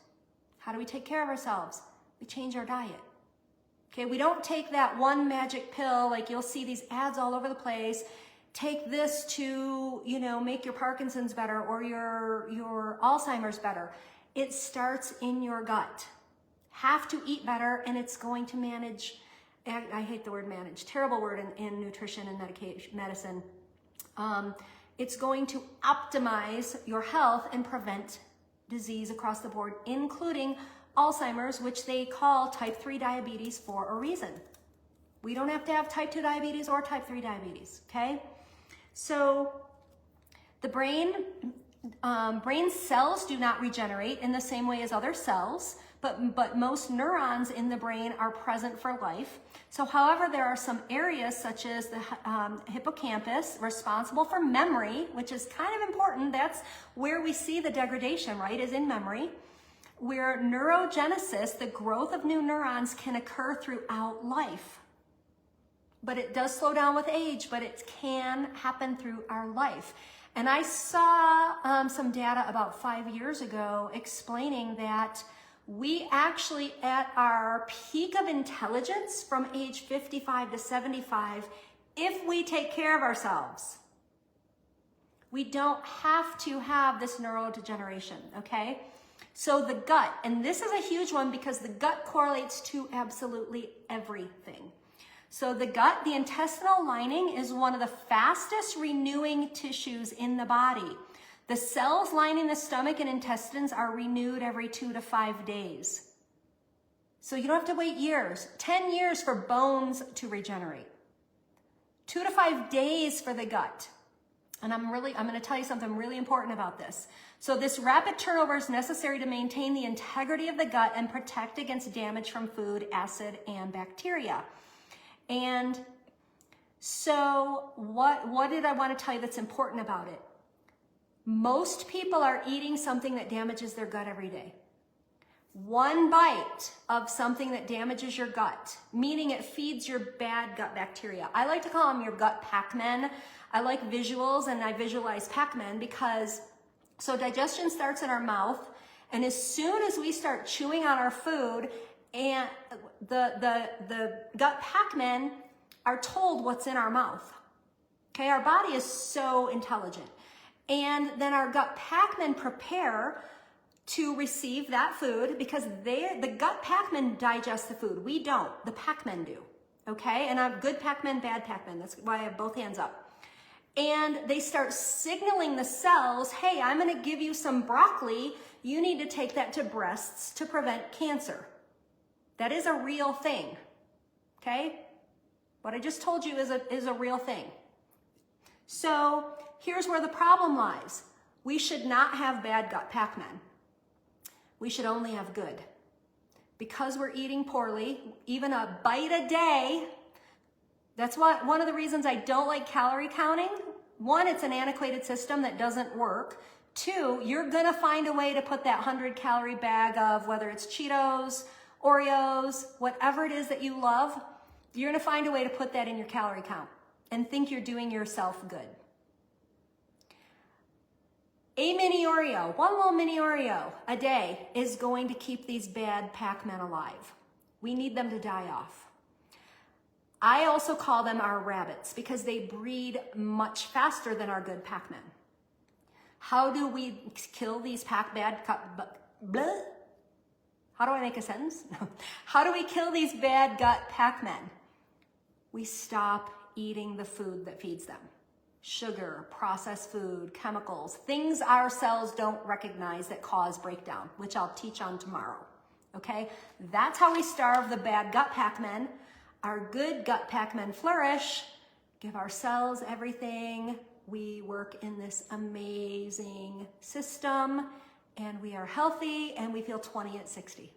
How do we take care of ourselves? We change our diet. Okay, we don't take that one magic pill, like you'll see these ads all over the place. Take this to, make your Parkinson's better or your Alzheimer's better. It starts in your gut. Have to eat better, and it's going to manage, I hate the word manage, terrible word in nutrition and medicine. It's going to optimize your health and prevent disease across the board, including Alzheimer's, which they call type 3 diabetes for a reason. We don't have to have type 2 diabetes or type 3 diabetes, okay? So the brain cells do not regenerate in the same way as other cells, but most neurons in the brain are present for life. So however, there are some areas such as the hippocampus, responsible for memory, which is kind of important. That's where we see the degradation, right, is in memory, where neurogenesis, the growth of new neurons, can occur throughout life. But it does slow down with age, but it can happen through our life. And I saw some data about 5 years ago explaining that We actually, at our peak of intelligence from age 55 to 75, if we take care of ourselves, we don't have to have this neurodegeneration, okay? So the gut, and this is a huge one because the gut correlates to absolutely everything. So the gut, the intestinal lining, is one of the fastest renewing tissues in the body. The cells lining the stomach and intestines are renewed every 2 to 5 days. So you don't have to wait years, 10 years for bones to regenerate. 2 to 5 days for the gut. And I'm going to tell you something really important about this. So this rapid turnover is necessary to maintain the integrity of the gut and protect against damage from food, acid, and bacteria. And so what did I want to tell you that's important about it? Most people are eating something that damages their gut every day. One bite of something that damages your gut, meaning it feeds your bad gut bacteria. I like to call them your gut Pac-Men. I like visuals, and I visualize Pac-Man because, so digestion starts in our mouth, and as soon as we start chewing on our food, and the gut Pac-Men are told what's in our mouth. Okay, our body is so intelligent. And then our gut Pac-Men prepare to receive that food because the gut Pac-Men digest the food. We don't, the Pac-Men do. Okay, and I have good Pac-Men, bad Pac-Men. That's why I have both hands up. And they start signaling the cells, hey, I'm going to give you some broccoli. You need to take that to breasts to prevent cancer. That is a real thing, okay? What I just told you is a real thing. So here's where the problem lies. We should not have bad gut Pac-Men. We should only have good. Because we're eating poorly, even a bite a day, that's one of the reasons I don't like calorie counting. One, it's an antiquated system that doesn't work. Two, you're gonna find a way to put that 100-calorie bag of, whether it's Cheetos, Oreos, whatever it is that you love, you're gonna find a way to put that in your calorie count and think you're doing yourself good. A mini Oreo, one little mini Oreo a day is going to keep these bad Pac-Men alive. We need them to die off. I also call them our rabbits because they breed much faster than our good Pac-Men. How do we kill these How do I make a sentence? How do we kill these bad gut Pac-Men? We stop eating the food that feeds them. Sugar, processed food, chemicals, things our cells don't recognize that cause breakdown, which I'll teach on tomorrow, okay? That's how we starve the bad gut Pac-Men. Our good gut Pac-Men flourish, give our cells everything. We work in this amazing system, and we are healthy, and we feel 20 at 60.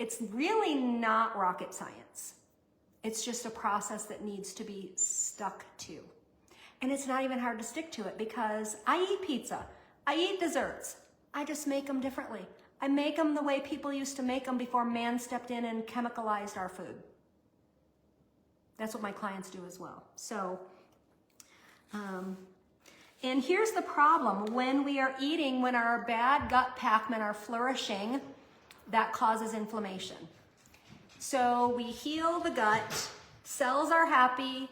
It's really not rocket science. It's just a process that needs to be stuck to. And it's not even hard to stick to it because I eat pizza, I eat desserts, I just make them differently. I make them the way people used to make them before man stepped in and chemicalized our food. That's what my clients do as well. So, and here's the problem. When we are eating, when our bad gut Pac-Men are flourishing, that causes inflammation. So we heal the gut, cells are happy,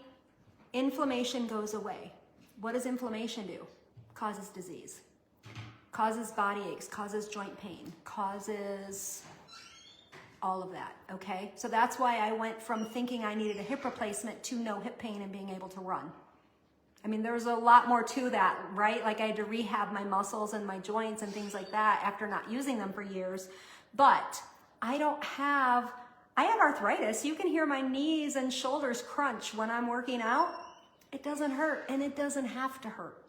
inflammation goes away. What does inflammation do? Causes disease. Causes body aches, causes joint pain, causes all of that, okay? So that's why I went from thinking I needed a hip replacement to no hip pain and being able to run. I mean, there's a lot more to that, right? Like I had to rehab my muscles and my joints and things like that after not using them for years. But I have arthritis. You can hear my knees and shoulders crunch when I'm working out. It doesn't hurt, and it doesn't have to hurt,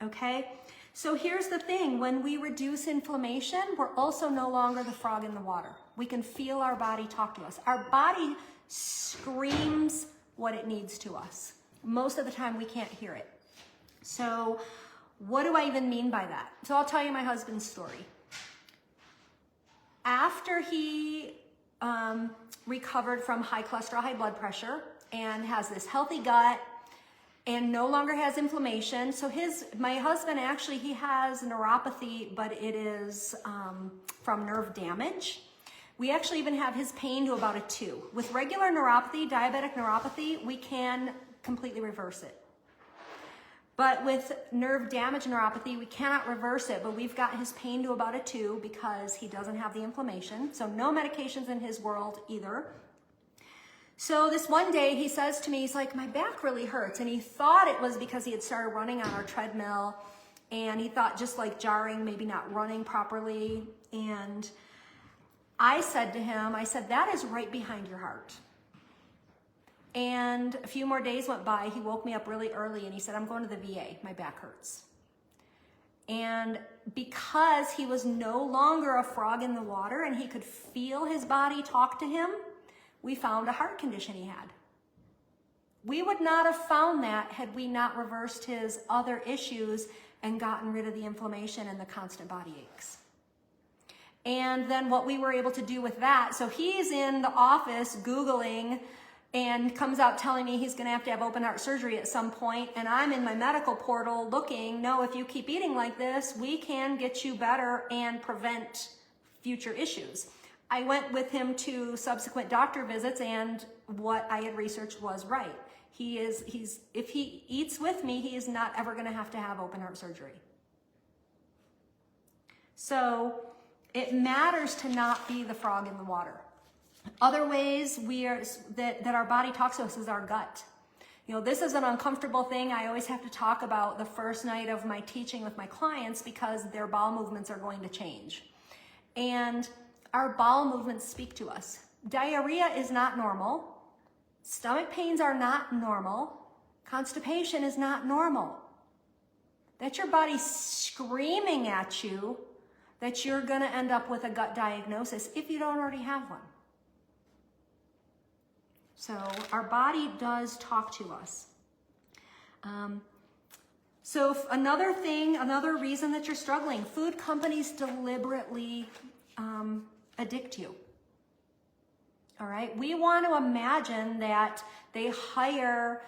okay? So here's the thing, when we reduce inflammation, we're also no longer the frog in the water. We can feel our body talk to us. Our body screams what it needs to us. Most of the time we can't hear it. So what do I even mean by that? So I'll tell you my husband's story. After he recovered from high cholesterol, high blood pressure, and has this healthy gut, and no longer has inflammation. So my husband actually, he has neuropathy, but it is from nerve damage. We actually even have his pain to about a 2. With regular neuropathy, diabetic neuropathy, we can completely reverse it. But with nerve damage neuropathy, we cannot reverse it, but we've got his pain to about a 2 because he doesn't have the inflammation. So no medications in his world either. So this one day he says to me, he's like, my back really hurts. And he thought it was because he had started running on our treadmill, and he thought just like jarring, maybe not running properly. And I said to him, I said, that is right behind your heart. And a few more days went by. He woke me up really early and he said, I'm going to the VA. My back hurts. And because he was no longer a frog in the water and he could feel his body talk to him, we found a heart condition he had. We would not have found that had we not reversed his other issues and gotten rid of the inflammation and the constant body aches. And then what we were able to do with that, so he's in the office Googling and comes out telling me he's gonna have to have open heart surgery at some point, and I'm in my medical portal looking, no, if you keep eating like this, we can get you better and prevent future issues. I went with him to subsequent doctor visits, and what I had researched was right. If he eats with me, he is not ever gonna have to have open heart surgery. So it matters to not be the frog in the water. Other ways that our body talks to us is our gut. You know, this is an uncomfortable thing. I always have to talk about the first night of my teaching with my clients because their bowel movements are going to change. And our bowel movements speak to us. Diarrhea is not normal. Stomach pains are not normal. Constipation is not normal. That's your body screaming at you that you're gonna end up with a gut diagnosis if you don't already have one. So our body does talk to us. So another reason that you're struggling, food companies deliberately addict you. All right, we want to imagine that they hire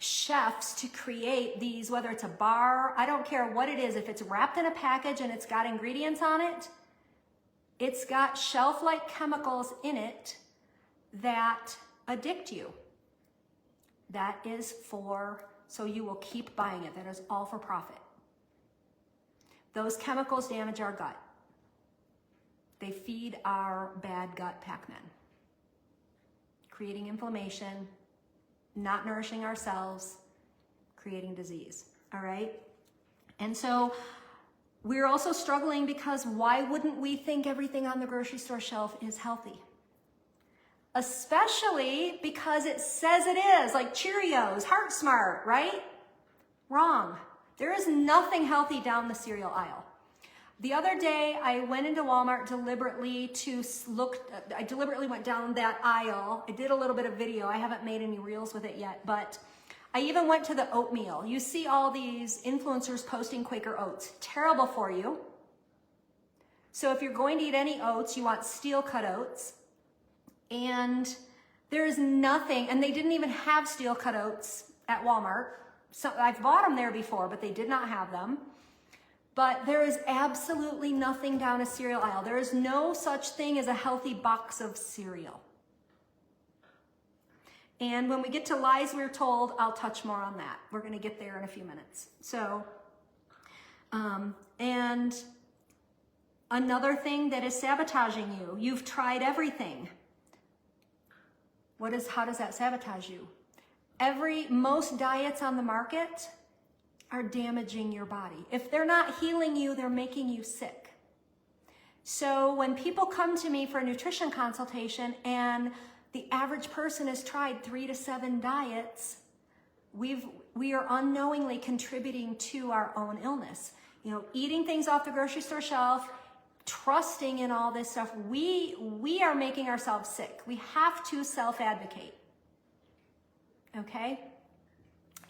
chefs to create these, whether it's a bar, I don't care what it is, if it's wrapped in a package and it's got ingredients on it, it's got shelf-like chemicals in it that addict you. That is so you will keep buying it. That is all for profit. Those chemicals damage our gut. They feed our bad gut Pac-Man, creating inflammation, not nourishing ourselves, creating disease, all right? And so we're also struggling because why wouldn't we think everything on the grocery store shelf is healthy? Especially because it says it is, like Cheerios, Heart Smart, right? Wrong. There is nothing healthy down the cereal aisle. The other day, I went into Walmart deliberately I deliberately went down that aisle. I did a little bit of video. I haven't made any reels with it yet, but I even went to the oatmeal. You see all these influencers posting Quaker oats. Terrible for you. So if you're going to eat any oats, you want steel cut oats. And there's nothing, and they didn't even have steel cut oats at Walmart. So I've bought them there before, but they did not have them. But there is absolutely nothing down a cereal aisle. There is no such thing as a healthy box of cereal. And when we get to lies we're told, I'll touch more on that. We're going to get there in a few minutes. So, and another thing that is sabotaging you, you've tried everything. How does that sabotage you? Most diets on the market are damaging your body. If they're not healing you, they're making you sick. So when people come to me for a nutrition consultation and the average person has tried 3 to 7 diets, we are unknowingly contributing to our own illness. You know, eating things off the grocery store shelf, trusting in all this stuff, we are making ourselves sick. We have to self-advocate. Okay?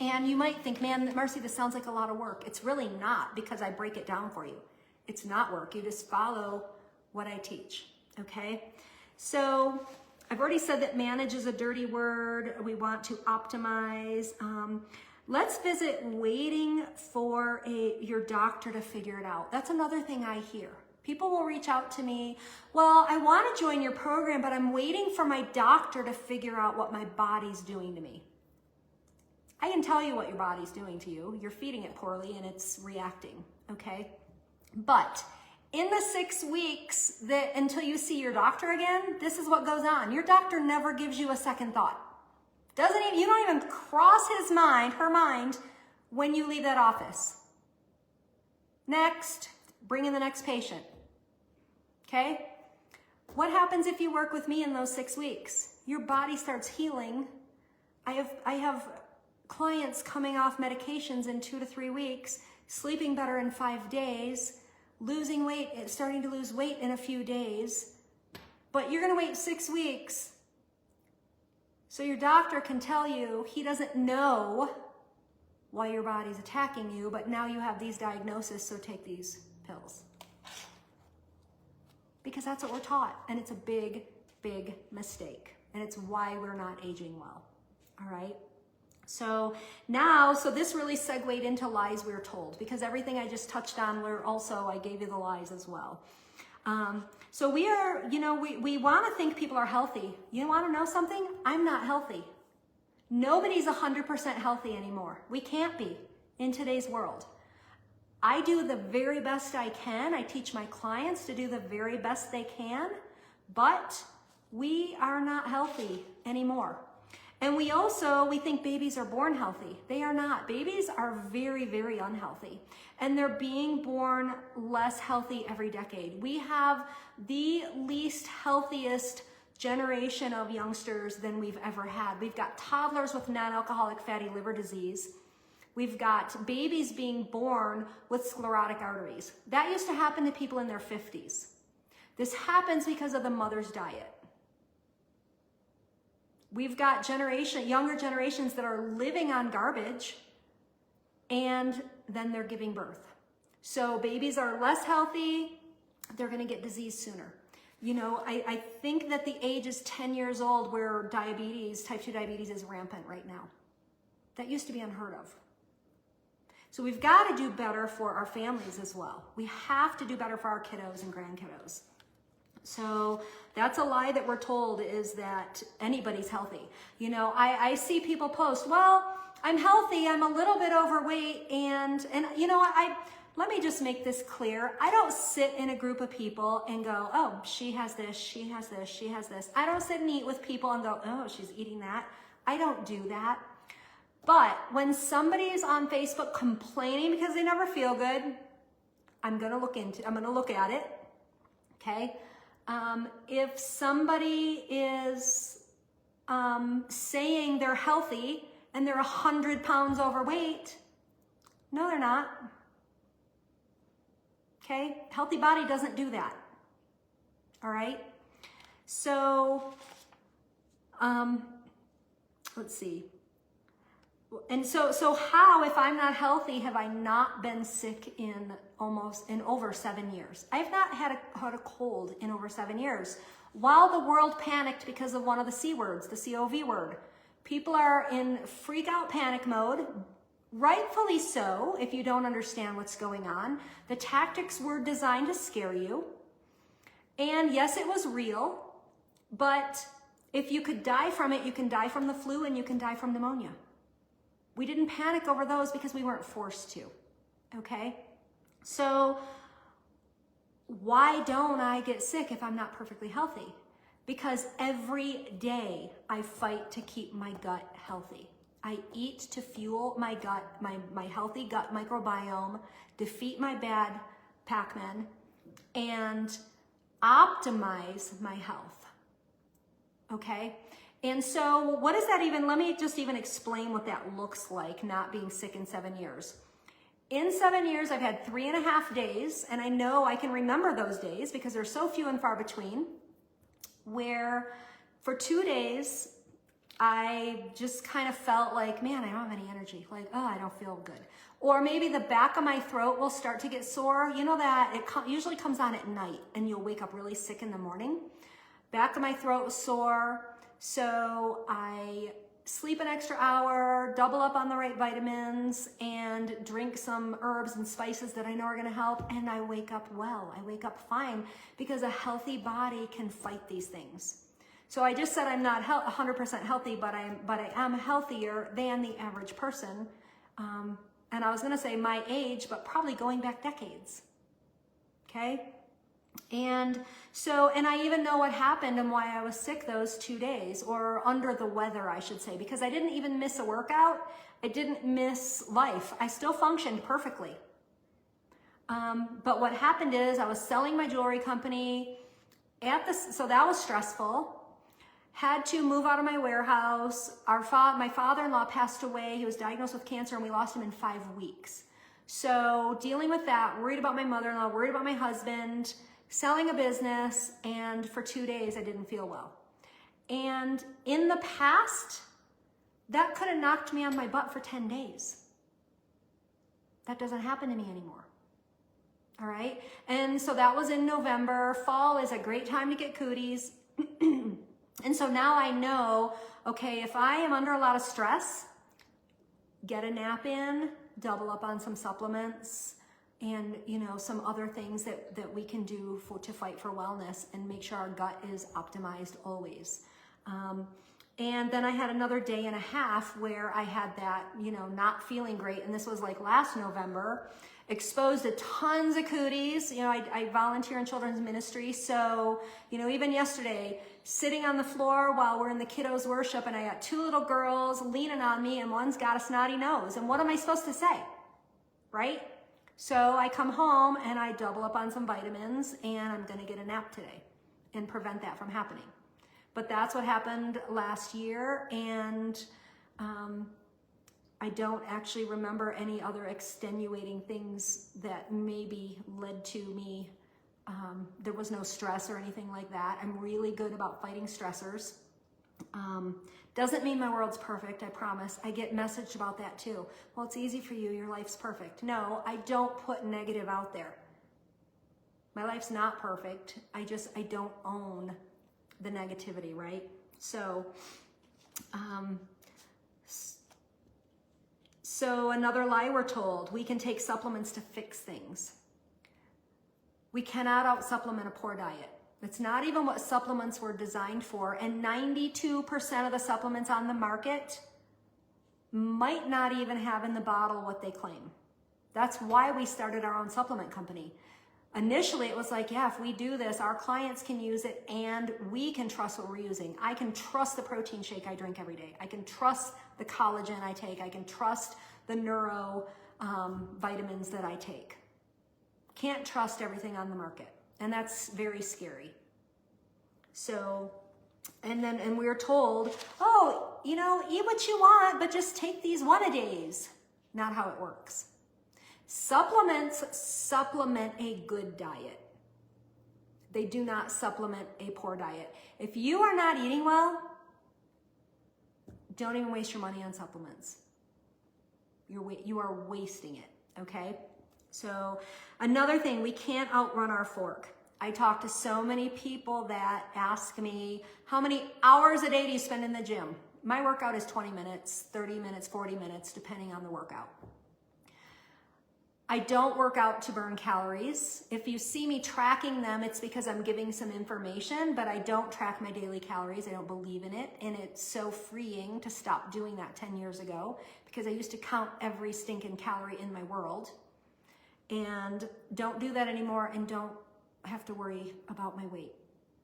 And you might think, man, Marcy, this sounds like a lot of work. It's really not, because I break it down for you. It's not work. You just follow what I teach. Okay? So I've already said that manage is a dirty word. We want to optimize. Let's visit waiting for your doctor to figure it out. That's another thing I hear. People will reach out to me, well, I want to join your program, but I'm waiting for my doctor to figure out what my body's doing to me. I can tell you what your body's doing to you. You're feeding it poorly and it's reacting, okay? But in the 6 weeks until you see your doctor again, this is what goes on. Your doctor never gives you a second thought. You don't even cross his mind, her mind, when you leave that office. Next, bring in the next patient. Okay? What happens if you work with me in those 6 weeks? Your body starts healing. I have clients coming off medications in 2 to 3 weeks, sleeping better in 5 days, losing weight, starting to lose weight in a few days. But you're going to wait 6 weeks so your doctor can tell you he doesn't know why your body's attacking you, but now you have these diagnoses, so take these pills. Because that's what we're taught, and it's a big, big mistake, and it's why we're not aging well, all right? So this really segued into lies we're told, because everything I just touched on, I gave you the lies as well. So we are, we want to think people are healthy. You want to know something? I'm not healthy. Nobody's 100% healthy anymore. We can't be in today's world. I do the very best I can. I teach my clients to do the very best they can, but we are not healthy anymore. And we think babies are born healthy. They are not. Babies are very, very unhealthy. And they're being born less healthy every decade. We have the least healthiest generation of youngsters than we've ever had. We've got toddlers with non-alcoholic fatty liver disease. We've got babies being born with sclerotic arteries. That used to happen to people in their 50s. This happens because of the mother's diet. We've got younger generations that are living on garbage, and then they're giving birth. So babies are less healthy, they're gonna get disease sooner. I think that the age is 10 years old where type 2 diabetes is rampant right now. That used to be unheard of. So we've got to do better for our families as well. We have to do better for our kiddos and grandkiddos. So that's a lie that we're told, is that anybody's healthy. I see people post, well, I'm healthy, I'm a little bit overweight, and let me just make this clear. I don't sit in a group of people and go, oh, she has this, she has this, she has this. I don't sit and eat with people and go, oh, she's eating that. I don't do that. But when somebody is on Facebook complaining because they never feel good, I'm going to look at it. Okay. If somebody is saying they're healthy and they're 100 pounds overweight, no, they're not. Okay? Healthy body doesn't do that. All right? So, let's see. And so how, if I'm not healthy, have I not been sick in over 7 years? I've not had a cold in over 7 years. While the world panicked because of one of the C words, the COV word, people are in freak out panic mode, rightfully so, if you don't understand what's going on. The tactics were designed to scare you. And yes, it was real, but if you could die from it, you can die from the flu and you can die from pneumonia. We didn't panic over those because we weren't forced to, okay? So why don't I get sick if I'm not perfectly healthy? Because every day I fight to keep my gut healthy. I eat to fuel my gut, my healthy gut microbiome, defeat my bad Pac-Men, and optimize my health, okay? And so what does that let me just even explain what that looks like, not being sick in 7 years. In 7 years, I've had 3.5 days, and I know I can remember those days because they're so few and far between, where for 2 days, I just kind of felt like, man, I don't have any energy. Like, oh, I don't feel good. Or maybe the back of my throat will start to get sore. You know that it usually comes on at night, and you'll wake up really sick in the morning. Back of my throat was sore. So I sleep an extra hour, double up on the right vitamins, and drink some herbs and spices that I know are gonna help, and I wake up well. I wake up fine because a healthy body can fight these things. So I just said I'm not 100% healthy, but I am healthier than the average person. And I was gonna say my age, but probably going back decades, okay? And I even know what happened and why I was sick those 2 days, or under the weather, I should say, because I didn't even miss a workout. I didn't miss life. I still functioned perfectly. But what happened is I was selling my jewelry company so that was stressful. Had to move out of my warehouse. My father-in-law passed away. He was diagnosed with cancer and we lost him in 5 weeks. So dealing with that, worried about my mother-in-law, worried about my husband, selling a business, and for 2 days I didn't feel well. And in the past, that could have knocked me on my butt for 10 days. That doesn't happen to me anymore. All right? And so that was in November. Fall is a great time to get cooties. And so now I know, okay, if I am under a lot of stress, get a nap in, double up on some supplements, and some other things that we can do to fight for wellness and make sure our gut is optimized always. And then I had another day and a half where I had that, not feeling great. And this was like last November, exposed to tons of cooties. I volunteer in children's ministry. So, even yesterday, sitting on the floor while we're in the kiddos worship, and I got 2 little girls leaning on me and one's got a snotty nose. And what am I supposed to say? Right? So I come home and I double up on some vitamins and I'm gonna get a nap today and prevent that from happening. But that's what happened last year, and I don't actually remember any other extenuating things that maybe led to me. There was no stress or anything like that. I'm really good about fighting stressors. Doesn't mean my world's perfect, I promise. I get messaged about that too. Well, it's easy for you, your life's perfect. No, I don't put negative out there. My life's not perfect. I don't own the negativity, right? So, so another lie we're told, we can take supplements to fix things. We cannot out-supplement a poor diet. It's not even what supplements were designed for, and 92% of the supplements on the market might not even have in the bottle what they claim. That's why we started our own supplement company. Initially, it was like, yeah, if we do this, our clients can use it and we can trust what we're using. I can trust the protein shake I drink every day. I can trust the collagen I take. I can trust the neuro vitamins that I take. Can't trust everything on the market. And that's very scary. So, and we're told, oh, eat what you want, but just take these 1-a-days. Not how it works. Supplements supplement a good diet. They do not supplement a poor diet. If you are not eating well, don't even waste your money on supplements. You are wasting it, okay? So another thing, we can't outrun our fork. I talk to so many people that ask me, how many hours a day do you spend in the gym? My workout is 20 minutes, 30 minutes, 40 minutes, depending on the workout. I don't work out to burn calories. If you see me tracking them, it's because I'm giving some information, but I don't track my daily calories. I don't believe in it. And it's so freeing to stop doing that 10 years ago, because I used to count every stinking calorie in my world. And don't do that anymore, and don't have to worry about my weight.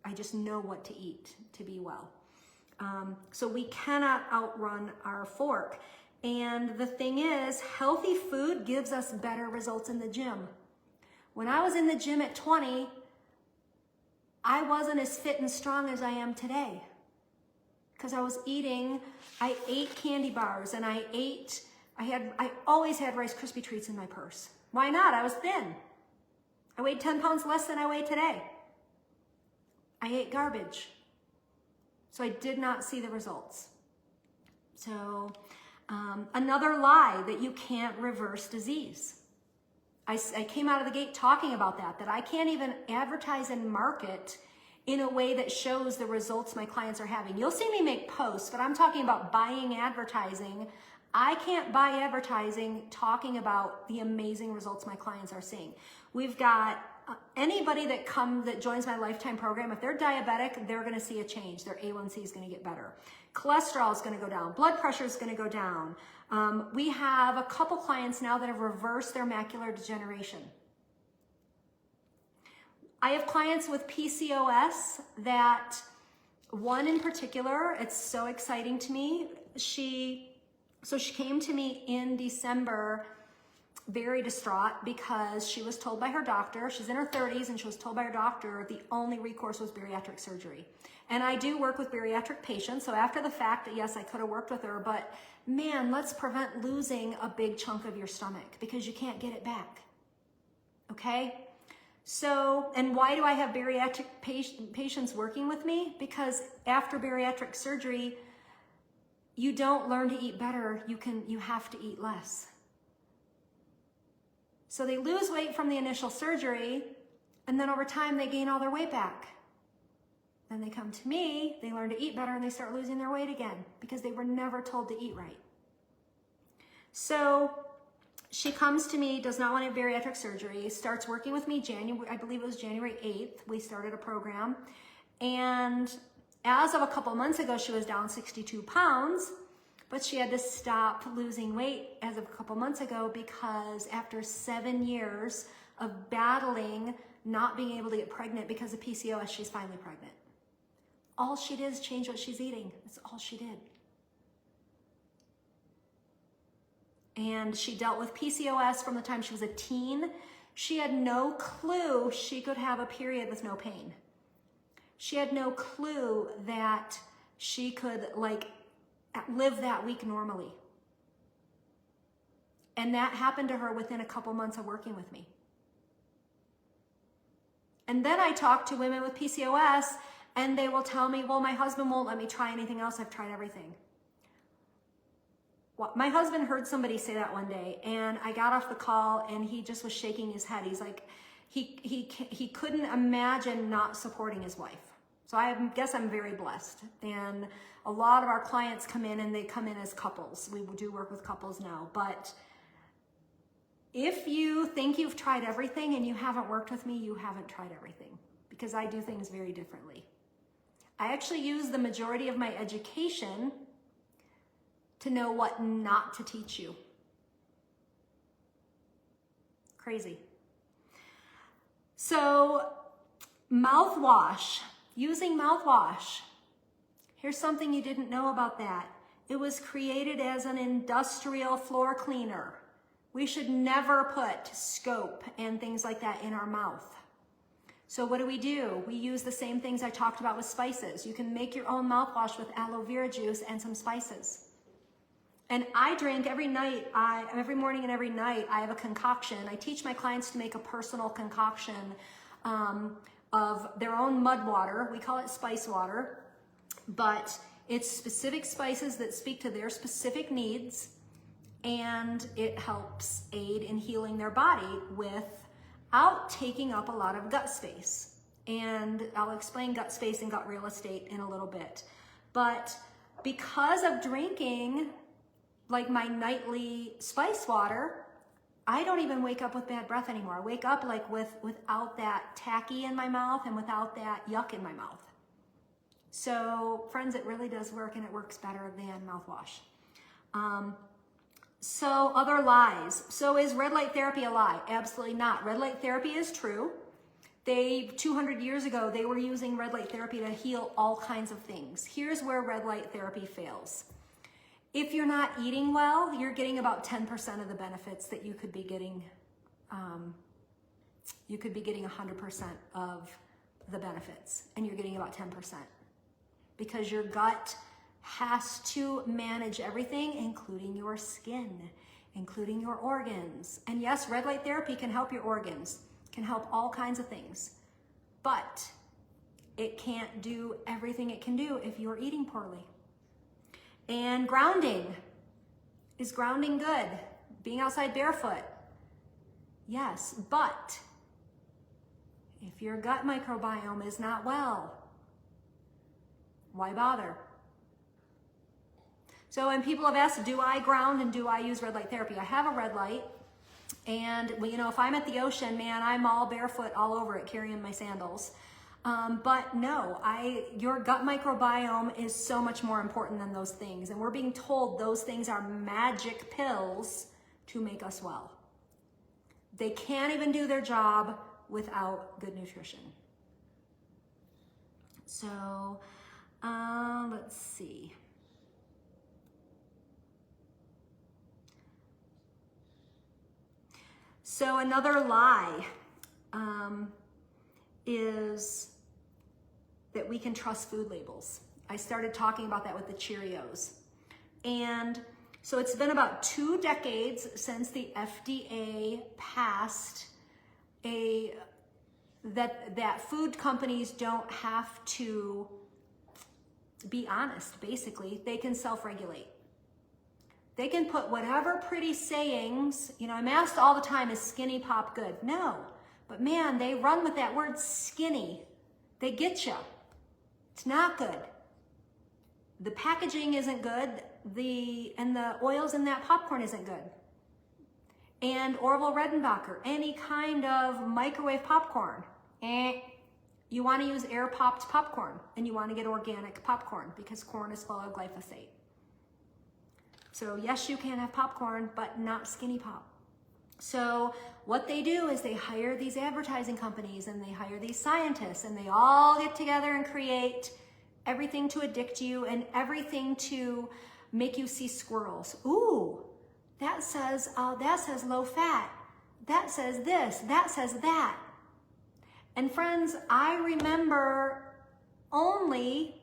I just know what to eat to be well. So we cannot outrun our fork. And the thing is, healthy food gives us better results in the gym. When I was in the gym at 20, I wasn't as fit and strong as I am today. Because I ate candy bars, and I always had Rice Krispie treats in my purse. Why not? I was thin. I weighed 10 pounds less than I weigh today. I ate garbage. So I did not see the results. So another lie, that you can't reverse disease. I came out of the gate talking about that I can't even advertise and market in a way that shows the results my clients are having. You'll see me make posts, but I'm talking about buying advertising. I can't buy advertising talking about the amazing results my clients are seeing. We've got anybody that joins my lifetime program, if they're diabetic, they're gonna see a change. Their A1C is gonna get better. Cholesterol is gonna go down. Blood pressure is gonna go down. We have a couple clients now that have reversed their macular degeneration. I have clients with PCOS that, one in particular, it's so exciting to me. She came to me in December very distraught because she was told by her doctor, she's in her 30s, and she was told by her doctor the only recourse was bariatric surgery. And I do work with bariatric patients, so after the fact, yes, I could have worked with her, but man, let's prevent losing a big chunk of your stomach because you can't get it back, okay? So, and why do I have bariatric patients working with me? Because after bariatric surgery, you don't learn to eat better, you have to eat less. So they lose weight from the initial surgery, and then over time they gain all their weight back. Then they come to me, they learn to eat better, and they start losing their weight again because they were never told to eat right. So she comes to me, does not want to have bariatric surgery, starts working with me I believe it was January 8th, we started a program. And as of a couple months ago, she was down 62 pounds, but she had to stop losing weight as of a couple months ago because after 7 years of battling, not being able to get pregnant because of PCOS, she's finally pregnant. All she did is change what she's eating. That's all she did. And she dealt with PCOS from the time she was a teen. She had no clue she could have a period with no pain. She had no clue that she could live that week normally. And that happened to her within a couple months of working with me. And then I talk to women with PCOS and they will tell me, well, my husband won't let me try anything else. I've tried everything. Well, my husband heard somebody say that one day, and I got off the call and he just was shaking his head. He's like, he couldn't imagine not supporting his wife. So I guess I'm very blessed. And a lot of our clients come in and they come in as couples. We do work with couples now. But if you think you've tried everything and you haven't worked with me, you haven't tried everything, because I do things very differently. I actually use the majority of my education to know what not to teach you. Crazy. So, mouthwash. Using mouthwash. Here's something you didn't know about that. It was created as an industrial floor cleaner. We should never put scope and things like that in our mouth. So what do? We use the same things I talked about with spices. You can make your own mouthwash with aloe vera juice and some spices. And I drink every night, every morning and every night, I have a concoction. I teach my clients to make a personal concoction of their own mud water. We call it spice water, but it's specific spices that speak to their specific needs, and it helps aid in healing their body without taking up a lot of gut space. And I'll explain gut space and gut real estate in a little bit. But because of drinking like my nightly spice water, I don't even wake up with bad breath anymore. I wake up like without that tacky in my mouth and without that yuck in my mouth. So friends, it really does work, and it works better than mouthwash. So other lies. So is red light therapy a lie? Absolutely not. Red light therapy is true. 200 years ago, they were using red light therapy to heal all kinds of things. Here's where red light therapy fails. If you're not eating well, you're getting about 10% of the benefits that you could be getting. You could be getting 100% of the benefits, and you're getting about 10%. Because your gut has to manage everything, including your skin, including your organs. And yes, red light therapy can help your organs, can help all kinds of things, but it can't do everything it can do if you're eating poorly. And grounding. Is grounding good? Being outside barefoot? Yes, but If your gut microbiome is not well, why bother? So when people have asked, do I ground and do I use red light therapy? I have a red light, and you know, if I'm at the ocean, man, I'm all barefoot all over it carrying my sandals. But no, your gut microbiome is so much more important than those things. And we're being told those things are magic pills to make us well. They can't even do their job without good nutrition. So, let's see. So another lie is that we can trust food labels. I started talking about that with the Cheerios. And so it's been about 2 decades since the FDA passed that food companies don't have to be honest, basically. They can self-regulate. They can put whatever pretty sayings, you know, I'm asked all the time, is skinny pop good? No, but man, they run with that word skinny. They get you. It's not good. The packaging isn't good. And the oils in that popcorn isn't good. And Orville Redenbacher, any kind of microwave popcorn, you want to use air popped popcorn, and you want to get organic popcorn because corn is full of glyphosate. So yes, you can have popcorn, but not skinny pop. So what they do is they hire these advertising companies and they hire these scientists, and they all get together and create everything to addict you and everything to make you see squirrels. Ooh, that says low fat. That says this, that says that. And friends, I remember only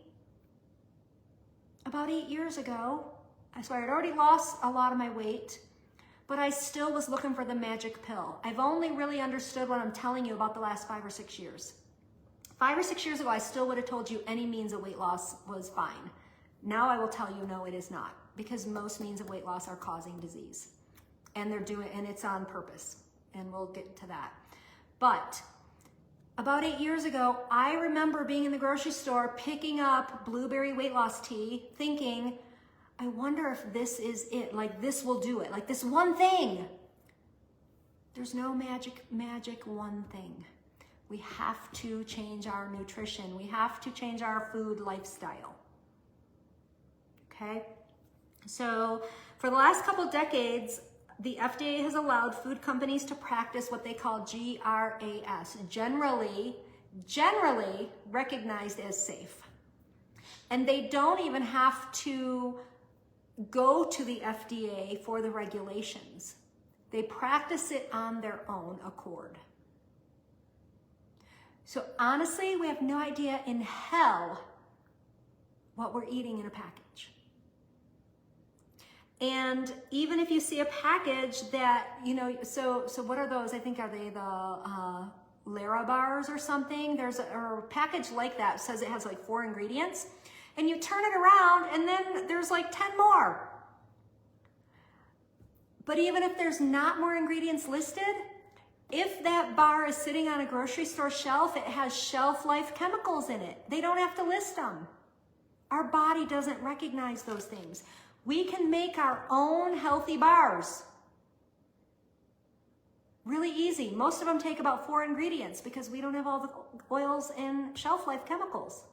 about 8 years ago, so I had already lost a lot of my weight, but I still was looking for the magic pill. I've only really understood what I'm telling you about the last 5 or 6 years. 5 or 6 years ago, I still would have told you any means of weight loss was fine. Now I will tell you, no, it is not, because most means of weight loss are causing disease, and it's on purpose, and we'll get to that. But about 8 years ago, I remember being in the grocery store, picking up blueberry weight loss tea, thinking, I wonder if this is it, like this will do it, like this one thing. There's no magic one thing. We have to change our nutrition. We have to change our food lifestyle. Okay? So for the last couple decades, the FDA has allowed food companies to practice what they call GRAS, generally recognized as safe. And they don't even have to go to the FDA for the regulations. They practice it on their own accord. So honestly, we have no idea in hell what we're eating in a package. And even if you see a package that, you know, so what are those? I think, are they the Lara bars or something? There's a package like that, says it has like 4 ingredients. And you turn it around and then there's like 10 more. But even if there's not more ingredients listed, if that bar is sitting on a grocery store shelf, it has shelf life chemicals in it. They don't have to list them. Our body doesn't recognize those things. We can make our own healthy bars. Really easy. Most of them take about 4 ingredients because we don't have all the oils and shelf life chemicals.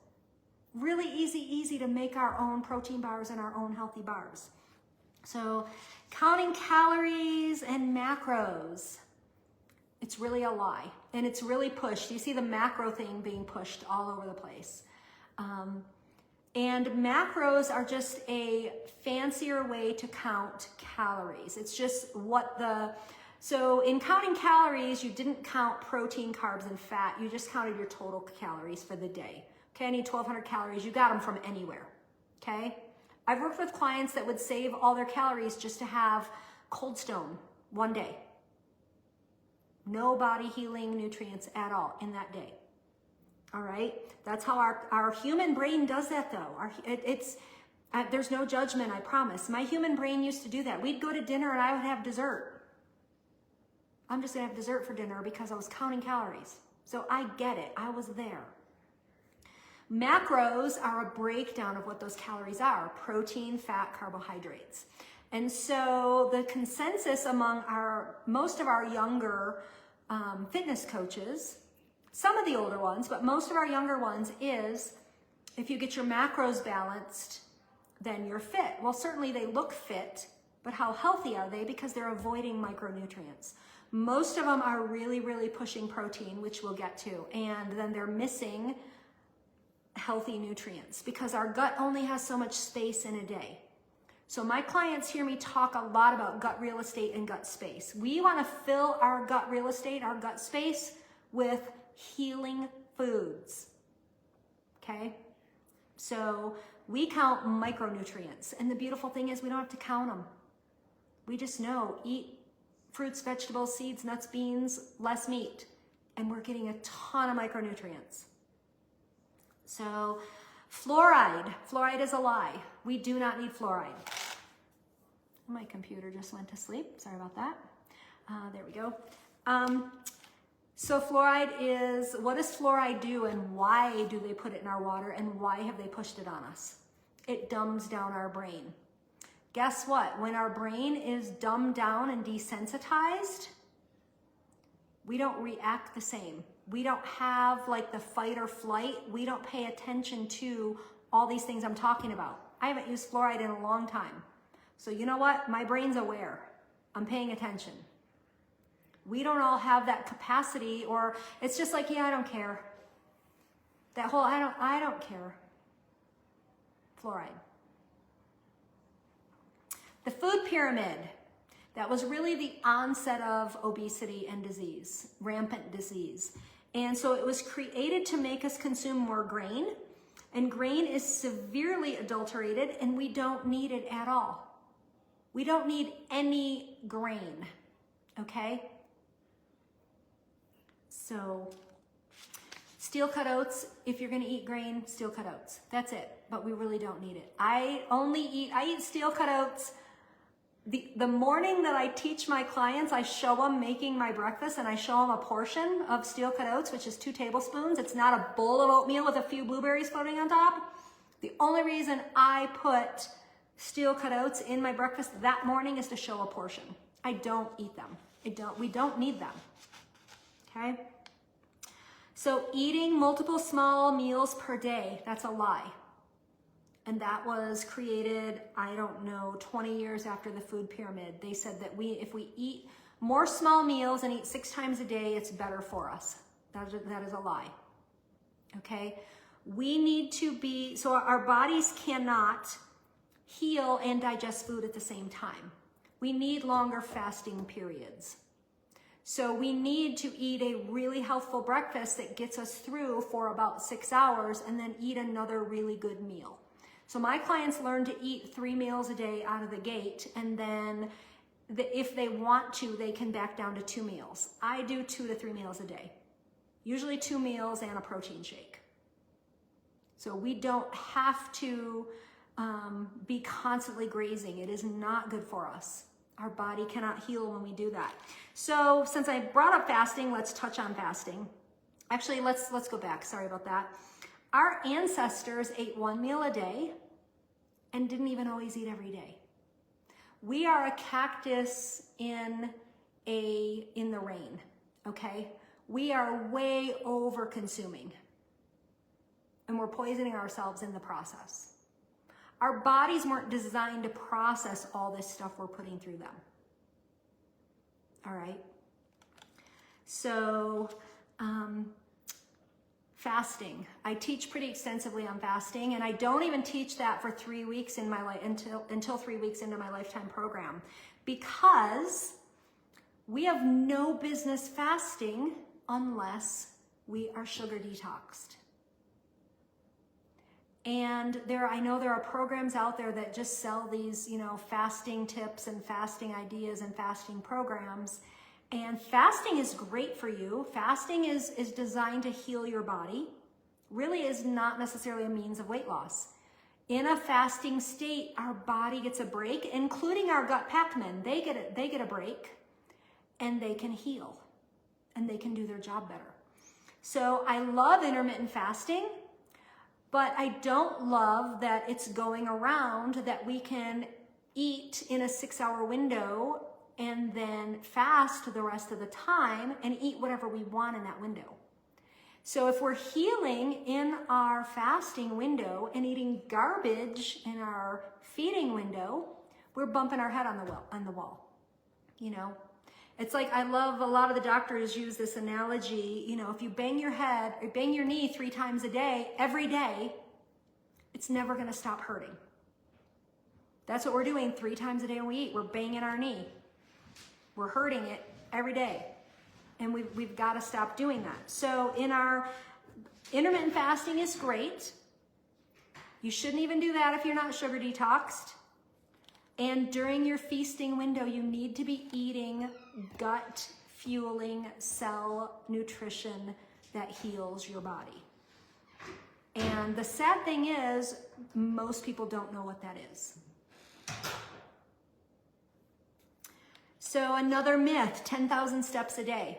Really easy to make our own protein bars and our own healthy bars. So counting calories and macros, it's really a lie, and it's really pushed. You see the macro thing being pushed all over the place. And macros are just a fancier way to count calories. It's just so in counting calories, you didn't count protein, carbs, and fat. You just counted your total calories for the day. Okay, I need 1,200 calories. You got them from anywhere, okay? I've worked with clients that would save all their calories just to have Cold Stone one day. No body healing nutrients at all in that day. All right, that's how our human brain does that though. There's no judgment, I promise. My human brain used to do that. We'd go to dinner and I would have dessert. I'm just gonna have dessert for dinner because I was counting calories. So I get it. I was there. Macros are a breakdown of what those calories are: protein, fat, carbohydrates. And so the consensus among most of our younger fitness coaches, some of the older ones, but most of our younger ones, is if you get your macros balanced, then you're fit. Well, certainly they look fit, but how healthy are they? Because they're avoiding micronutrients. Most of them are really, really pushing protein, which we'll get to, and then they're missing healthy nutrients because our gut only has so much space in a day. So my clients hear me talk a lot about gut real estate and gut space. We want to fill our gut real estate, our gut space, with healing foods. Okay? So we count micronutrients, and the beautiful thing is we don't have to count them. We just know, eat fruits, vegetables, seeds, nuts, beans, less meat, and we're getting a ton of micronutrients. So fluoride is a lie. We do not need fluoride. My computer just went to sleep. Sorry about that. There we go. So fluoride is, what does fluoride do, and why do they put it in our water, and why have they pushed it on us? It dumbs down our brain. Guess what? When our brain is dumbed down and desensitized, we don't react the same. We don't have like the fight or flight. We don't pay attention to all these things I'm talking about. I haven't used fluoride in a long time. So you know what? My brain's aware. I'm paying attention. We don't all have that capacity, or it's just like, yeah, I don't care. That whole, I don't care. Fluoride. The food pyramid. That was really the onset of obesity and disease, rampant disease. And so it was created to make us consume more grain, and grain is severely adulterated, and we don't need it at all. We don't need any grain, okay? So steel cut oats, if you're gonna eat grain, steel cut oats. That's it, but we really don't need it. I eat steel cut oats. The morning that I teach my clients, I show them making my breakfast, and I show them a portion of steel cut oats, which is 2 tablespoons. It's not a bowl of oatmeal with a few blueberries floating on top. The only reason I put steel cut oats in my breakfast that morning is to show a portion. I don't eat them. We don't need them. Okay? So eating multiple small meals per day, that's a lie. And that was created, I don't know, 20 years after the food pyramid. They said that if we eat more small meals and eat 6 times a day, it's better for us. That is a lie. Okay? We need to be, so our bodies cannot heal and digest food at the same time. We need longer fasting periods. So we need to eat a really healthful breakfast that gets us through for about 6 hours, and then eat another really good meal. So my clients learn to eat 3 meals a day out of the gate, and then if they want to, they can back down to 2 meals. I do 2 to 3 meals a day, usually 2 meals and a protein shake. So we don't have to be constantly grazing. It is not good for us. Our body cannot heal when we do that. So since I brought up fasting, let's touch on fasting. Actually, let's go back. Sorry about that. Our ancestors ate 1 meal a day and didn't even always eat every day. We are a cactus in the rain, okay? We are way over consuming, and we're poisoning ourselves in the process. Our bodies weren't designed to process all this stuff we're putting through them. All right? So, fasting. I teach pretty extensively on fasting, and I don't even teach that for 3 weeks in my life until 3 weeks into my lifetime program, because we have no business fasting unless we are sugar detoxed. And I know there are programs out there that just sell these, fasting tips and fasting ideas and fasting programs. And fasting is great for you. Fasting is designed to heal your body. Really is not necessarily a means of weight loss. In a fasting state, our body gets a break, including our gut packmen. They get a break, and they can heal, and they can do their job better. So I love intermittent fasting, but I don't love that it's going around that we can eat in a 6-hour window and then fast the rest of the time and eat whatever we want in that window. So if we're healing in our fasting window and eating garbage in our feeding window, we're bumping our head on the wall. You know, it's like, I love, a lot of the doctors use this analogy, you know, if you bang your head or bang your knee 3 times a day, every day, it's never going to stop hurting. That's what we're doing 3 times a day when we eat. We're banging our knee. We're hurting it every day. And we've got to stop doing that. So in our intermittent fasting is great. You shouldn't even do that if you're not sugar detoxed. And during your feasting window, you need to be eating gut fueling cell nutrition that heals your body. And the sad thing is, most people don't know what that is. So another myth, 10,000 steps a day.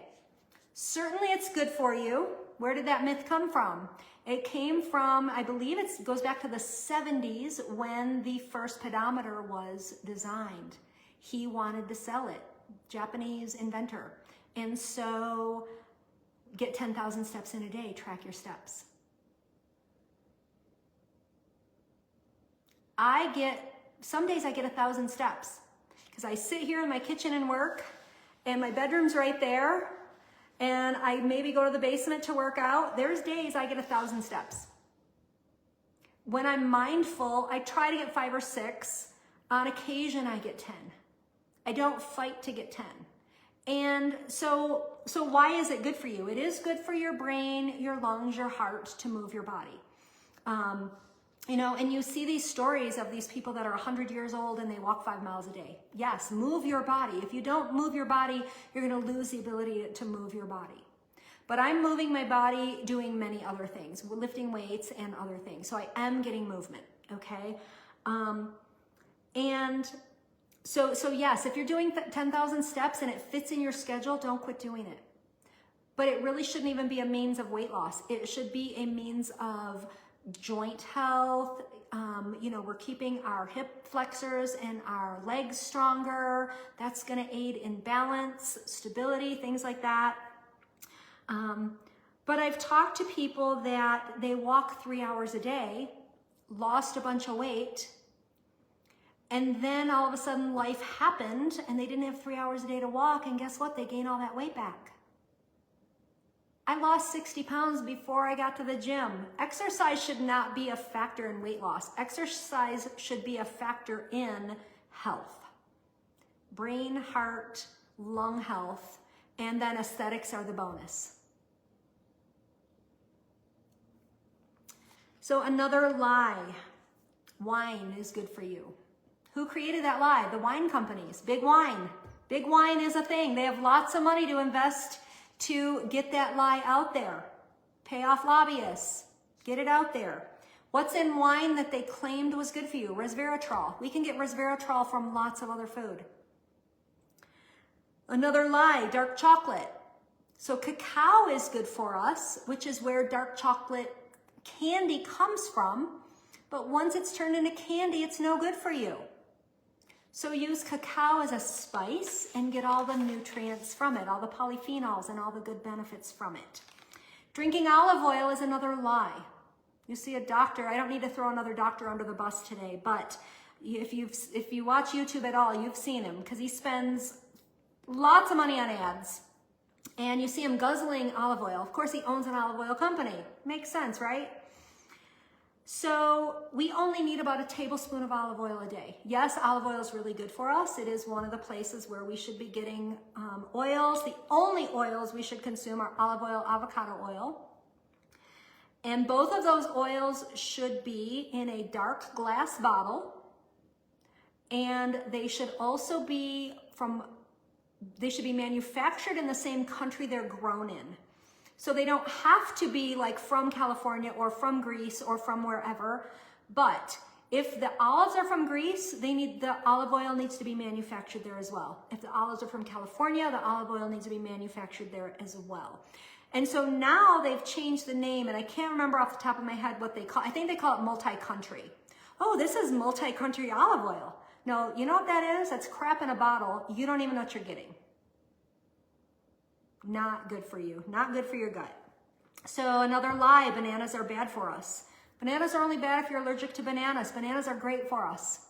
Certainly it's good for you. Where did that myth come from? It came from, I believe it goes back to the 70s when the first pedometer was designed. He wanted to sell it, Japanese inventor. And so get 10,000 steps in a day, track your steps. Some days I get 1,000 steps because I sit here in my kitchen and work and my bedroom's right there and I maybe go to the basement to work out. There's days I get 1,000 steps. When I'm mindful, I try to get 5 or 6. On occasion, I get 10. I don't fight to get 10. And so why is it good for you? It is good for your brain, your lungs, your heart to move your body. You know, and you see these stories of these people that are 100 years old and they walk 5 miles a day. Yes, move your body. If you don't move your body, you're going to lose the ability to move your body. But I'm moving my body doing many other things, lifting weights and other things. So I am getting movement, okay? And so yes, if you're doing 10,000 steps and it fits in your schedule, don't quit doing it. But it really shouldn't even be a means of weight loss. It should be a means of joint health. You know, we're keeping our hip flexors and our legs stronger. That's going to aid in balance, stability, things like that. But I've talked to people that they walk 3 hours a day, lost a bunch of weight, and then all of a sudden life happened and they didn't have 3 hours a day to walk, and guess what? They gained all that weight back. I lost 60 pounds before I got to the gym. Exercise should not be a factor in weight loss. Exercise should be a factor in health. Brain, heart, lung health, and then aesthetics are the bonus. So another lie, wine is good for you. Who created that lie? The wine companies, big wine. Big wine is a thing. They have lots of money to invest to get that lie out there. Pay off lobbyists, get it out there. What's in wine that they claimed was good for you? Resveratrol. We can get resveratrol from lots of other food. Another lie, dark chocolate. So cacao is good for us, which is where dark chocolate candy comes from. But once it's turned into candy, it's no good for you. So use cacao as a spice and get all the nutrients from it, all the polyphenols and all the good benefits from it. Drinking olive oil is another lie. You see a doctor, I don't need to throw another doctor under the bus today, but if you watch YouTube at all, you've seen him because he spends lots of money on ads. And you see him guzzling olive oil. Of course, he owns an olive oil company. Makes sense, right? So we only need about a tablespoon of olive oil a day. Yes, olive oil is really good for us. It is one of the places where we should be getting oils. The only oils we should consume are olive oil, avocado oil. And both of those oils should be in a dark glass bottle. And they should also be manufactured in the same country they're grown in. So they don't have to be like from California or from Greece or from wherever. But if the olives are from Greece, the olive oil needs to be manufactured there as well. If the olives are from California, the olive oil needs to be manufactured there as well. And so now they've changed the name, and I can't remember off the top of my head what they call it. I think they call it multi-country. Oh, this is multi-country olive oil. No, you know what that is? That's crap in a bottle. You don't even know what you're getting. Not good for you. Not good for your gut. So another lie, bananas are bad for us. Bananas are only bad if you're allergic to bananas. Bananas are great for us.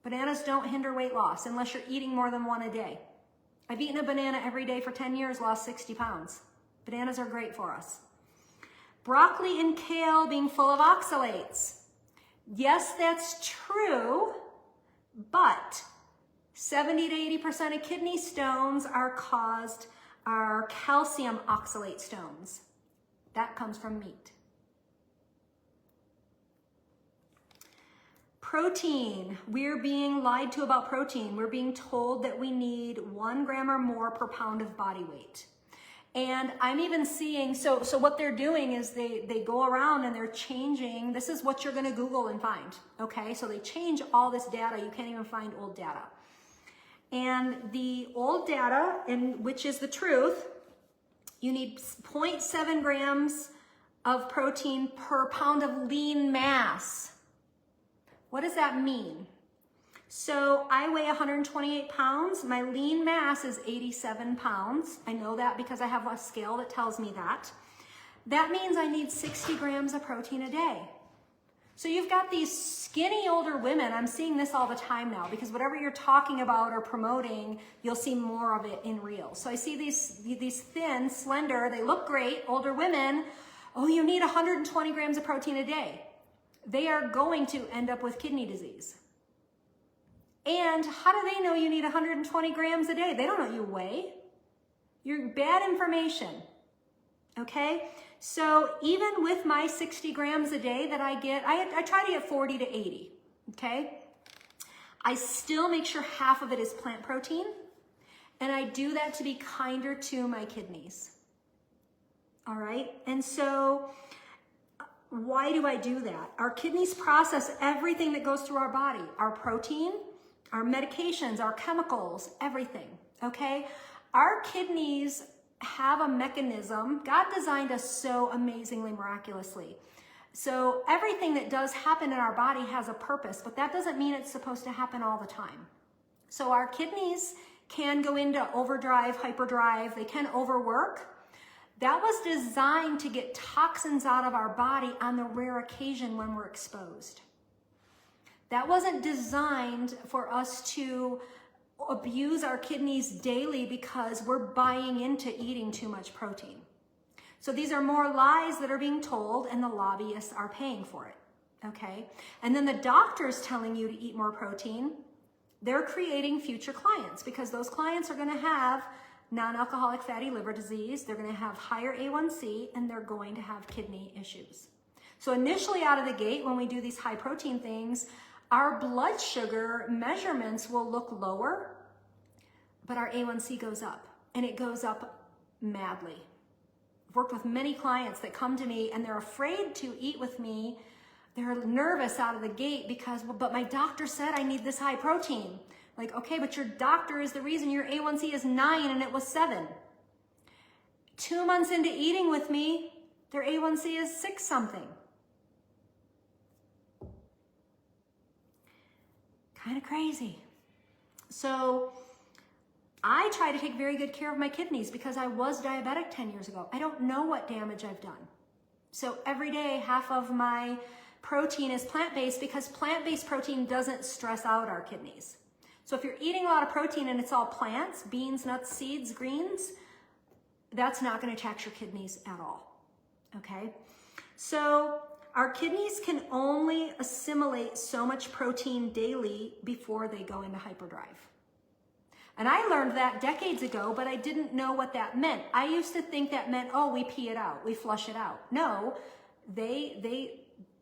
Bananas don't hinder weight loss unless you're eating more than one a day. I've eaten a banana every day for 10 years, lost 60 pounds. Bananas are great for us. Broccoli and kale being full of oxalates. Yes, that's true, but 70 to 80% of kidney stones are calcium oxalate stones. That comes from meat. Protein. We're being lied to about protein. We're being told that we need 1 gram or more per pound of body weight. And I'm even seeing, so what they're doing is they go around and they're changing, this is what you're gonna Google and find, okay? So they change all this data, you can't even find old data. And the old data, which is the truth, you need 0.7 grams of protein per pound of lean mass. What does that mean? So I weigh 128 pounds. My lean mass is 87 pounds. I know that because I have a scale that tells me that. That means I need 60 grams of protein a day. So you've got these skinny older women. I'm seeing this all the time now because whatever you're talking about or promoting, you'll see more of it in real. So I see these thin, slender, they look great, older women. Oh, you need 120 grams of protein a day. They are going to end up with kidney disease. And how do they know you need 120 grams a day? They don't know you weigh. You're bad information, okay? So even with my 60 grams a day that I get, I try to get 40 to 80, okay? I still make sure half of it is plant protein, and I do that to be kinder to my kidneys, all right? And so why do I do that? Our kidneys process everything that goes through our body, our protein, our medications, our chemicals, everything, okay? Our kidneys have a mechanism. God designed us so amazingly, miraculously. So everything that does happen in our body has a purpose, but that doesn't mean it's supposed to happen all the time. So our kidneys can go into overdrive, hyperdrive, they can overwork. That was designed to get toxins out of our body on the rare occasion when we're exposed. That wasn't designed for us to abuse our kidneys daily because we're buying into eating too much protein. So these are more lies that are being told and the lobbyists are paying for it, okay? And then the doctor's telling you to eat more protein. They're creating future clients because those clients are gonna have non-alcoholic fatty liver disease, they're gonna have higher A1C, and they're going to have kidney issues. So initially out of the gate, when we do these high protein things, our blood sugar measurements will look lower, but our A1C goes up, and it goes up madly. I've worked with many clients that come to me and they're afraid to eat with me. They're nervous out of the gate because, well, but my doctor said I need this high protein. Like, okay, but your doctor is the reason your A1C is 9 and it was 7. 2 months into eating with me, their A1C is 6 something. Kind of crazy. So I try to take very good care of my kidneys because I was diabetic 10 years ago. I don't know what damage I've done. So every day, half of my protein is plant-based because plant-based protein doesn't stress out our kidneys. So if you're eating a lot of protein and it's all plants, beans, nuts, seeds, greens, that's not going to tax your kidneys at all, okay? So our kidneys can only assimilate so much protein daily before they go into hyperdrive. And I learned that decades ago, but I didn't know what that meant. I used to think that meant, oh, we pee it out, we flush it out. No, they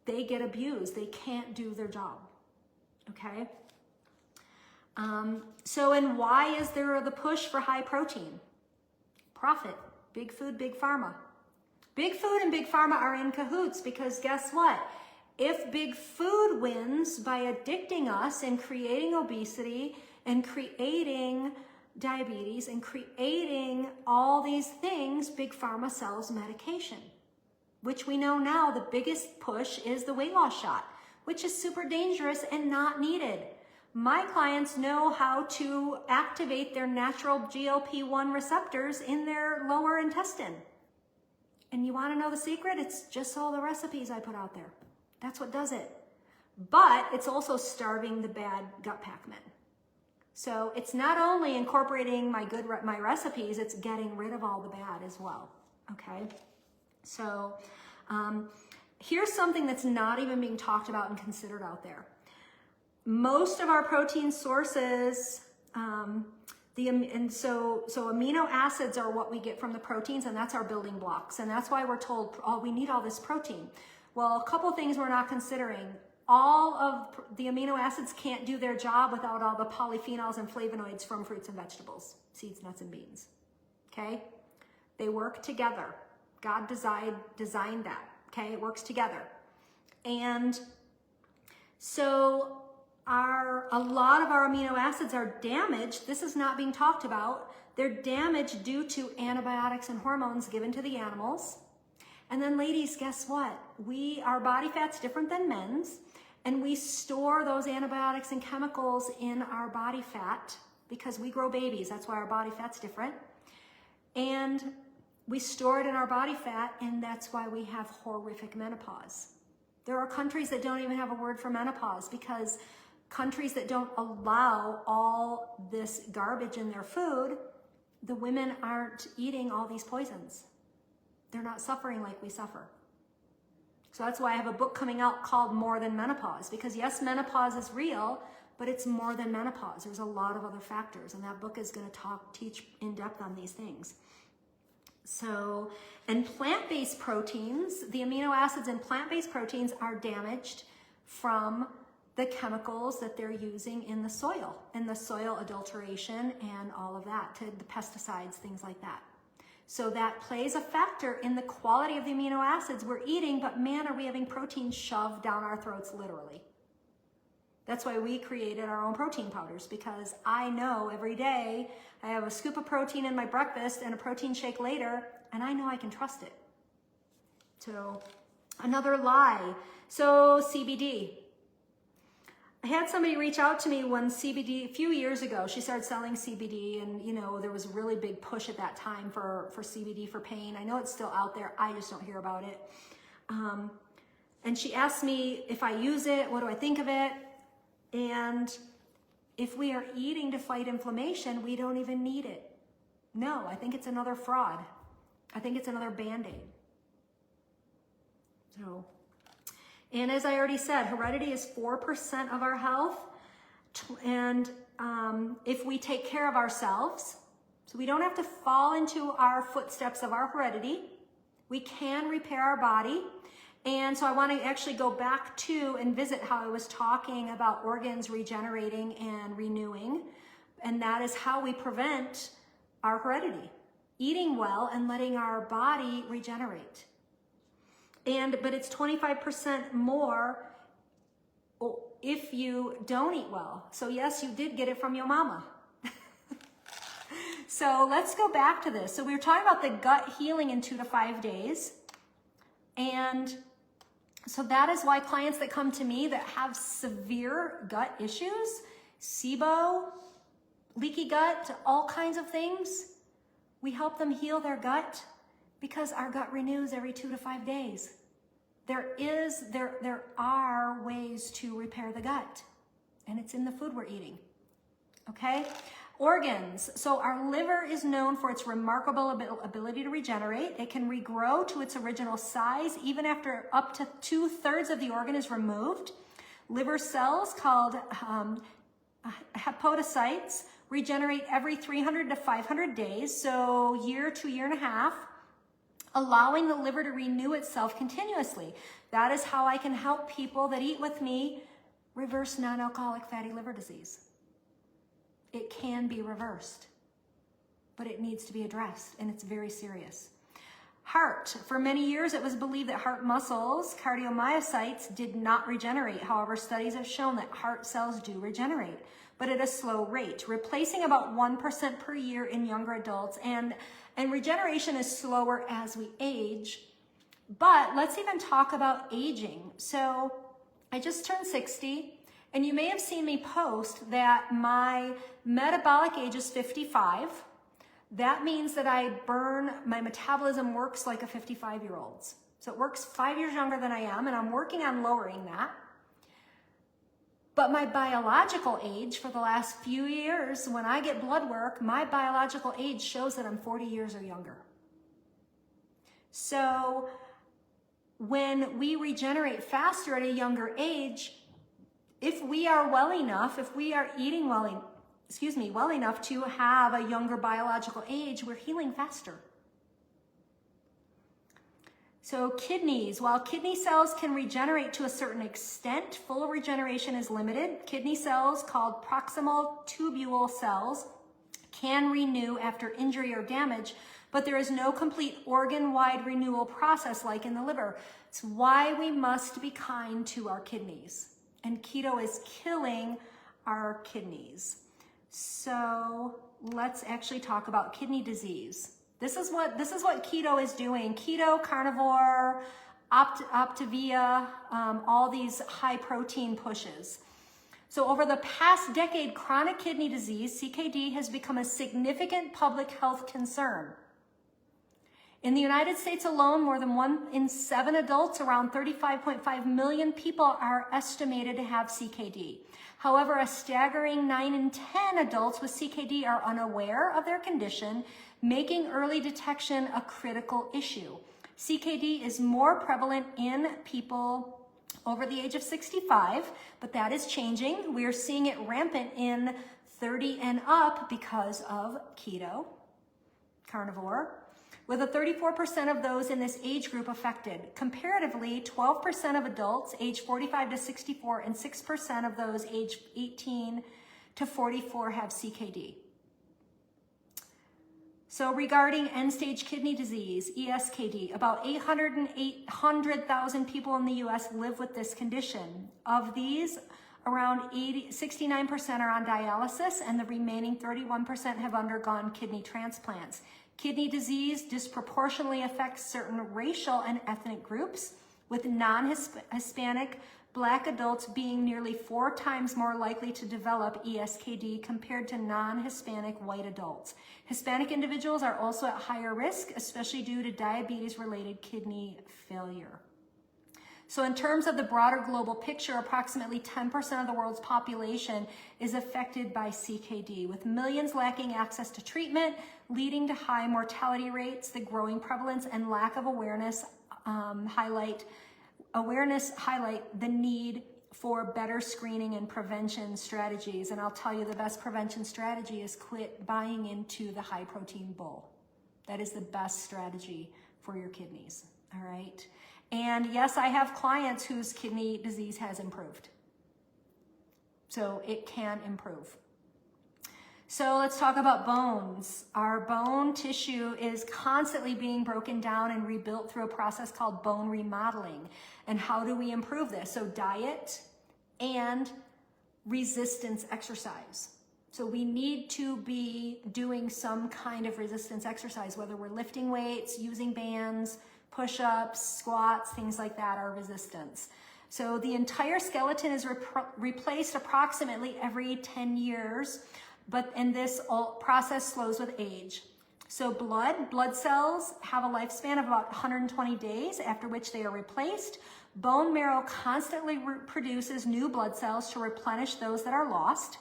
get abused. They can't do their job, okay? And why is there the push for high protein? Profit, big food, big pharma. Big food and big pharma are in cahoots because guess what? If big food wins by addicting us and creating obesity and creating diabetes and creating all these things, Big Pharma sells medication, which we know now the biggest push is the weight loss shot, which is super dangerous and not needed. My clients know how to activate their natural GLP-1 receptors in their lower intestine. And you want to know the secret? It's just all the recipes I put out there. That's what does it. But it's also starving the bad gut pack men. So it's not only incorporating my recipes, it's getting rid of all the bad as well. Okay? So here's something that's not even being talked about and considered out there. Most of our protein sources, so amino acids are what we get from the proteins, and that's our building blocks. And that's why we're told, oh, we need all this protein. Well, a couple things we're not considering. All of the amino acids can't do their job without all the polyphenols and flavonoids from fruits and vegetables, seeds, nuts, and beans. Okay? They work together. God designed that. Okay? It works together. And so a lot of our amino acids are damaged. This is not being talked about. They're damaged due to antibiotics and hormones given to the animals. And then ladies, guess what? Our body fat's different than men's, and we store those antibiotics and chemicals in our body fat because we grow babies. That's why our body fat's different. And we store it in our body fat, and that's why we have horrific menopause. There are countries that don't even have a word for menopause because countries that don't allow all this garbage in their food, the women aren't eating all these poisons. They're not suffering like we suffer. So that's why I have a book coming out called More Than Menopause, because yes, menopause is real, but it's more than menopause. There's a lot of other factors, and that book is going to teach in depth on these things. So, and plant-based proteins, the amino acids in plant-based proteins are damaged from the chemicals that they're using in the soil adulteration and all of that, to the pesticides, things like that. So that plays a factor in the quality of the amino acids we're eating, but man, are we having protein shoved down our throats literally. That's why we created our own protein powders, because I know every day I have a scoop of protein in my breakfast and a protein shake later, and I know I can trust it. So another lie. So CBD. I had somebody reach out to me when CBD, a few years ago, she started selling CBD, and there was a really big push at that time for CBD for pain. I know it's still out there. I just don't hear about it. And she asked me if I use it, what do I think of it? And if we are eating to fight inflammation, we don't even need it. No, I think it's another fraud. I think it's another Band-Aid. So, and as I already said, heredity is 4% of our health. And if we take care of ourselves, so we don't have to fall into our footsteps of our heredity, we can repair our body. And so I want to actually go back to and visit how I was talking about organs regenerating and renewing. And that is how we prevent our heredity. Eating well and letting our body regenerate. But it's 25% more if you don't eat well. So yes, you did get it from your mama. So let's go back to this. So we were talking about the gut healing in 2 to 5 days. And so that is why clients that come to me that have severe gut issues, SIBO, leaky gut, all kinds of things, we help them heal their gut because our gut renews every 2 to 5 days. There are ways to repair the gut, and it's in the food we're eating. Okay? Organs. So our liver is known for its remarkable ability to regenerate. It can regrow to its original size even after up to 2/3 of the organ is removed. Liver cells called hepatocytes regenerate every 300 to 500 days, so year to year and a half, allowing the liver to renew itself continuously. That is how I can help people that eat with me reverse non-alcoholic fatty liver disease. It can be reversed, but it needs to be addressed, and it's very serious. Heart. For many years, it was believed that heart muscles, cardiomyocytes, did not regenerate. However, studies have shown that heart cells do regenerate, but at a slow rate, replacing about 1% per year in younger adults. And regeneration is slower as we age. But let's even talk about aging. So I just turned 60, and you may have seen me post that my metabolic age is 55. That means that my metabolism works like a 55-year-old's. So it works 5 years younger than I am, and I'm working on lowering that. But my biological age for the last few years, when I get blood work, my biological age shows that I'm 40 years or younger. So when we regenerate faster at a younger age, if we are well enough, if we are eating well enough to have a younger biological age, we're healing faster. So kidneys, while kidney cells can regenerate to a certain extent, full regeneration is limited. Kidney cells, called proximal tubule cells, can renew after injury or damage, but there is no complete organ-wide renewal process like in the liver. It's why we must be kind to our kidneys. And keto is killing our kidneys. So let's actually talk about kidney disease. This is what keto is doing. Keto, carnivore, Optavia, all these high protein pushes. So over the past decade, chronic kidney disease, CKD, has become a significant public health concern. In the United States alone, more than 1 in 7 adults, around 35.5 million people, are estimated to have CKD. However, a staggering 9 in 10 adults with CKD are unaware of their condition, making early detection a critical issue. CKD is more prevalent in people over the age of 65, but that is changing. We are seeing it rampant in 30 and up because of keto, carnivore, with a 34% of those in this age group affected. Comparatively, 12% of adults age 45 to 64 and 6% of those age 18 to 44 have CKD. So regarding end-stage kidney disease, ESKD, about 800,000 people in the US live with this condition. Of these, around 69% are on dialysis, and the remaining 31% have undergone kidney transplants. Kidney disease disproportionately affects certain racial and ethnic groups, with non-Hispanic Black adults being nearly 4 times more likely to develop ESKD compared to non-Hispanic white adults. Hispanic individuals are also at higher risk, especially due to diabetes-related kidney failure. So in terms of the broader global picture, approximately 10% of the world's population is affected by CKD, with millions lacking access to treatment, leading to high mortality rates. The growing prevalence and lack of awareness highlight the need for better screening and prevention strategies. And I'll tell you, the best prevention strategy is quit buying into the high protein bull. That is the best strategy for your kidneys, all right? And yes, I have clients whose kidney disease has improved. So it can improve. So let's talk about bones. Our bone tissue is constantly being broken down and rebuilt through a process called bone remodeling. And how do we improve this? So diet and resistance exercise. So we need to be doing some kind of resistance exercise, whether we're lifting weights, using bands, push-ups, squats, things like that are resistance. So the entire skeleton is replaced approximately every 10 years, and this process slows with age. So blood cells have a lifespan of about 120 days, after which they are replaced. Bone marrow constantly produces new blood cells to replenish those that are lost.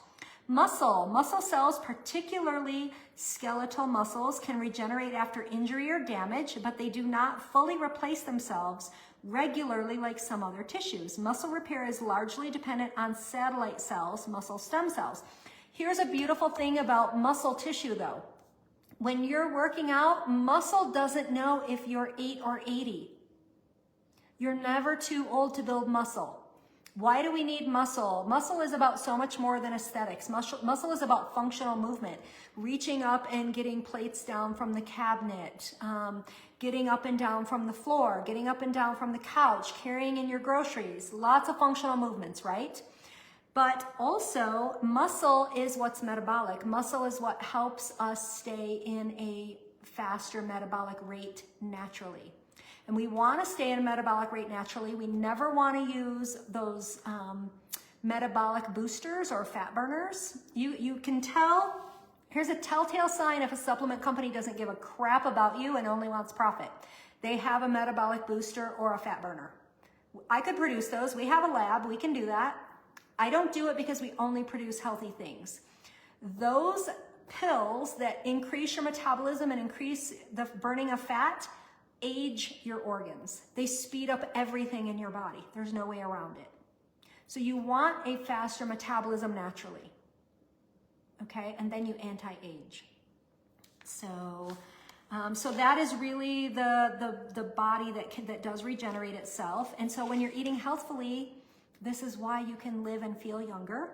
Muscle cells, particularly skeletal muscles, can regenerate after injury or damage, but they do not fully replace themselves regularly like some other tissues. Muscle repair is largely dependent on satellite cells, muscle stem cells. Here's a beautiful thing about muscle tissue though. When you're working out, muscle doesn't know if you're 8 or 80. You're never too old to build muscle. Why do we need muscle? Muscle is about so much more than aesthetics. Muscle is about functional movement, reaching up and getting plates down from the cabinet, getting up and down from the floor, getting up and down from the couch, carrying in your groceries, lots of functional movements, right? But also muscle is what's metabolic. Muscle is what helps us stay in a faster metabolic rate naturally. And we want to stay in a metabolic rate naturally. We never want to use those metabolic boosters or fat burners. You can tell, here's a telltale sign if a supplement company doesn't give a crap about you and only wants profit. They have a metabolic booster or a fat burner. I could produce those. We have a lab. We can do that. I don't do it because we only produce healthy things. Those pills that increase your metabolism and increase the burning of fat age your organs. They speed up everything in your body. There's no way around it. So you want a faster metabolism naturally, okay? And then you anti-age. So that is really the body that does regenerate itself. And so when you're eating healthfully, this is why you can live and feel younger.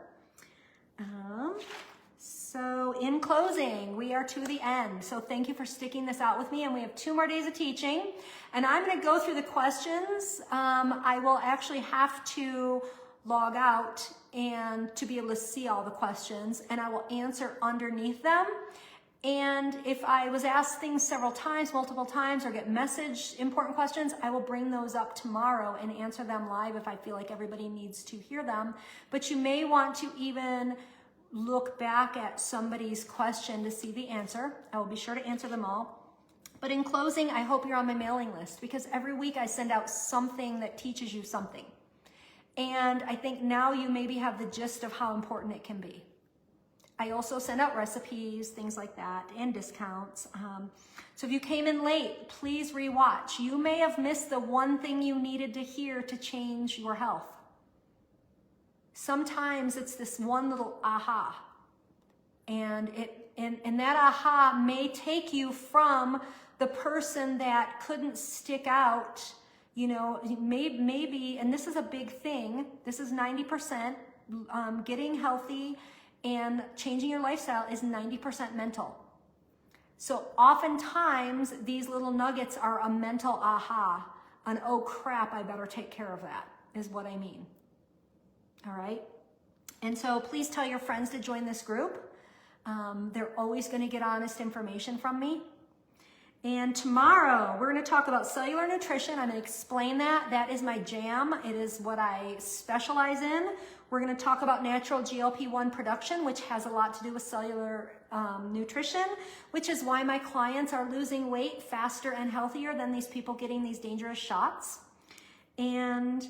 So in closing, we are to the end. So thank you for sticking this out with me. And we have 2 more days of teaching. And I'm going to go through the questions. I will actually have to log out and to be able to see all the questions. And I will answer underneath them. And if I was asked things several times, multiple times, or get messaged important questions, I will bring those up tomorrow and answer them live if I feel like everybody needs to hear them. But you may want to even look back at somebody's question to see the answer. I will be sure to answer them all. But in closing, I hope you're on my mailing list because every week I send out something that teaches you something. And I think now you maybe have the gist of how important it can be. I also send out recipes, things like that, and discounts. So if you came in late, please rewatch. You may have missed the one thing you needed to hear to change your health. Sometimes it's this one little aha. And that aha may take you from the person that couldn't stick out, you know, maybe, and this is a big thing, this is 90%, getting healthy and changing your lifestyle is 90% mental. So oftentimes these little nuggets are a mental aha, an oh crap, I better take care of that, is what I mean. All right. And so please tell your friends to join this group. They're always going to get honest information from me. And tomorrow we're going to talk about cellular nutrition. I'm going to explain that. That is my jam. It is what I specialize in. We're going to talk about natural GLP-1 production, which has a lot to do with cellular nutrition, which is why my clients are losing weight faster and healthier than these people getting these dangerous shots. And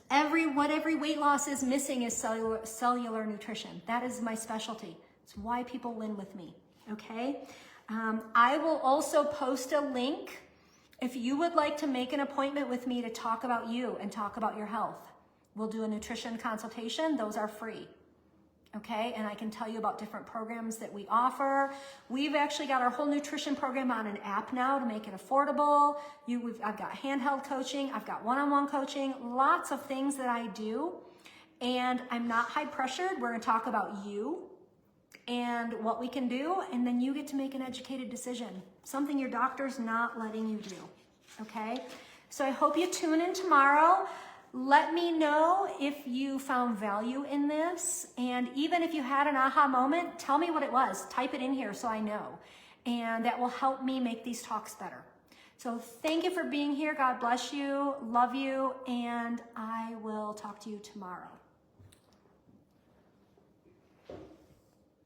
what every weight loss is missing is cellular nutrition. That is my specialty. It's why people win with me, okay? I will also post a link if you would like to make an appointment with me to talk about you and talk about your health. We'll do a nutrition consultation. Those are free, okay? And I can tell you about different programs that we offer. We've actually got our whole nutrition program on an app now to make it affordable. I've got handheld coaching. I've got one-on-one coaching, lots of things that I do. And I'm not high pressured. We're going to talk about you and what we can do. And then you get to make an educated decision, something your doctor's not letting you do, okay? So I hope you tune in tomorrow. Let me know if you found value in this. And even if you had an aha moment, tell me what it was. Type it in here so I know. And that will help me make these talks better. So thank you for being here. God bless you. Love you. And I will talk to you tomorrow.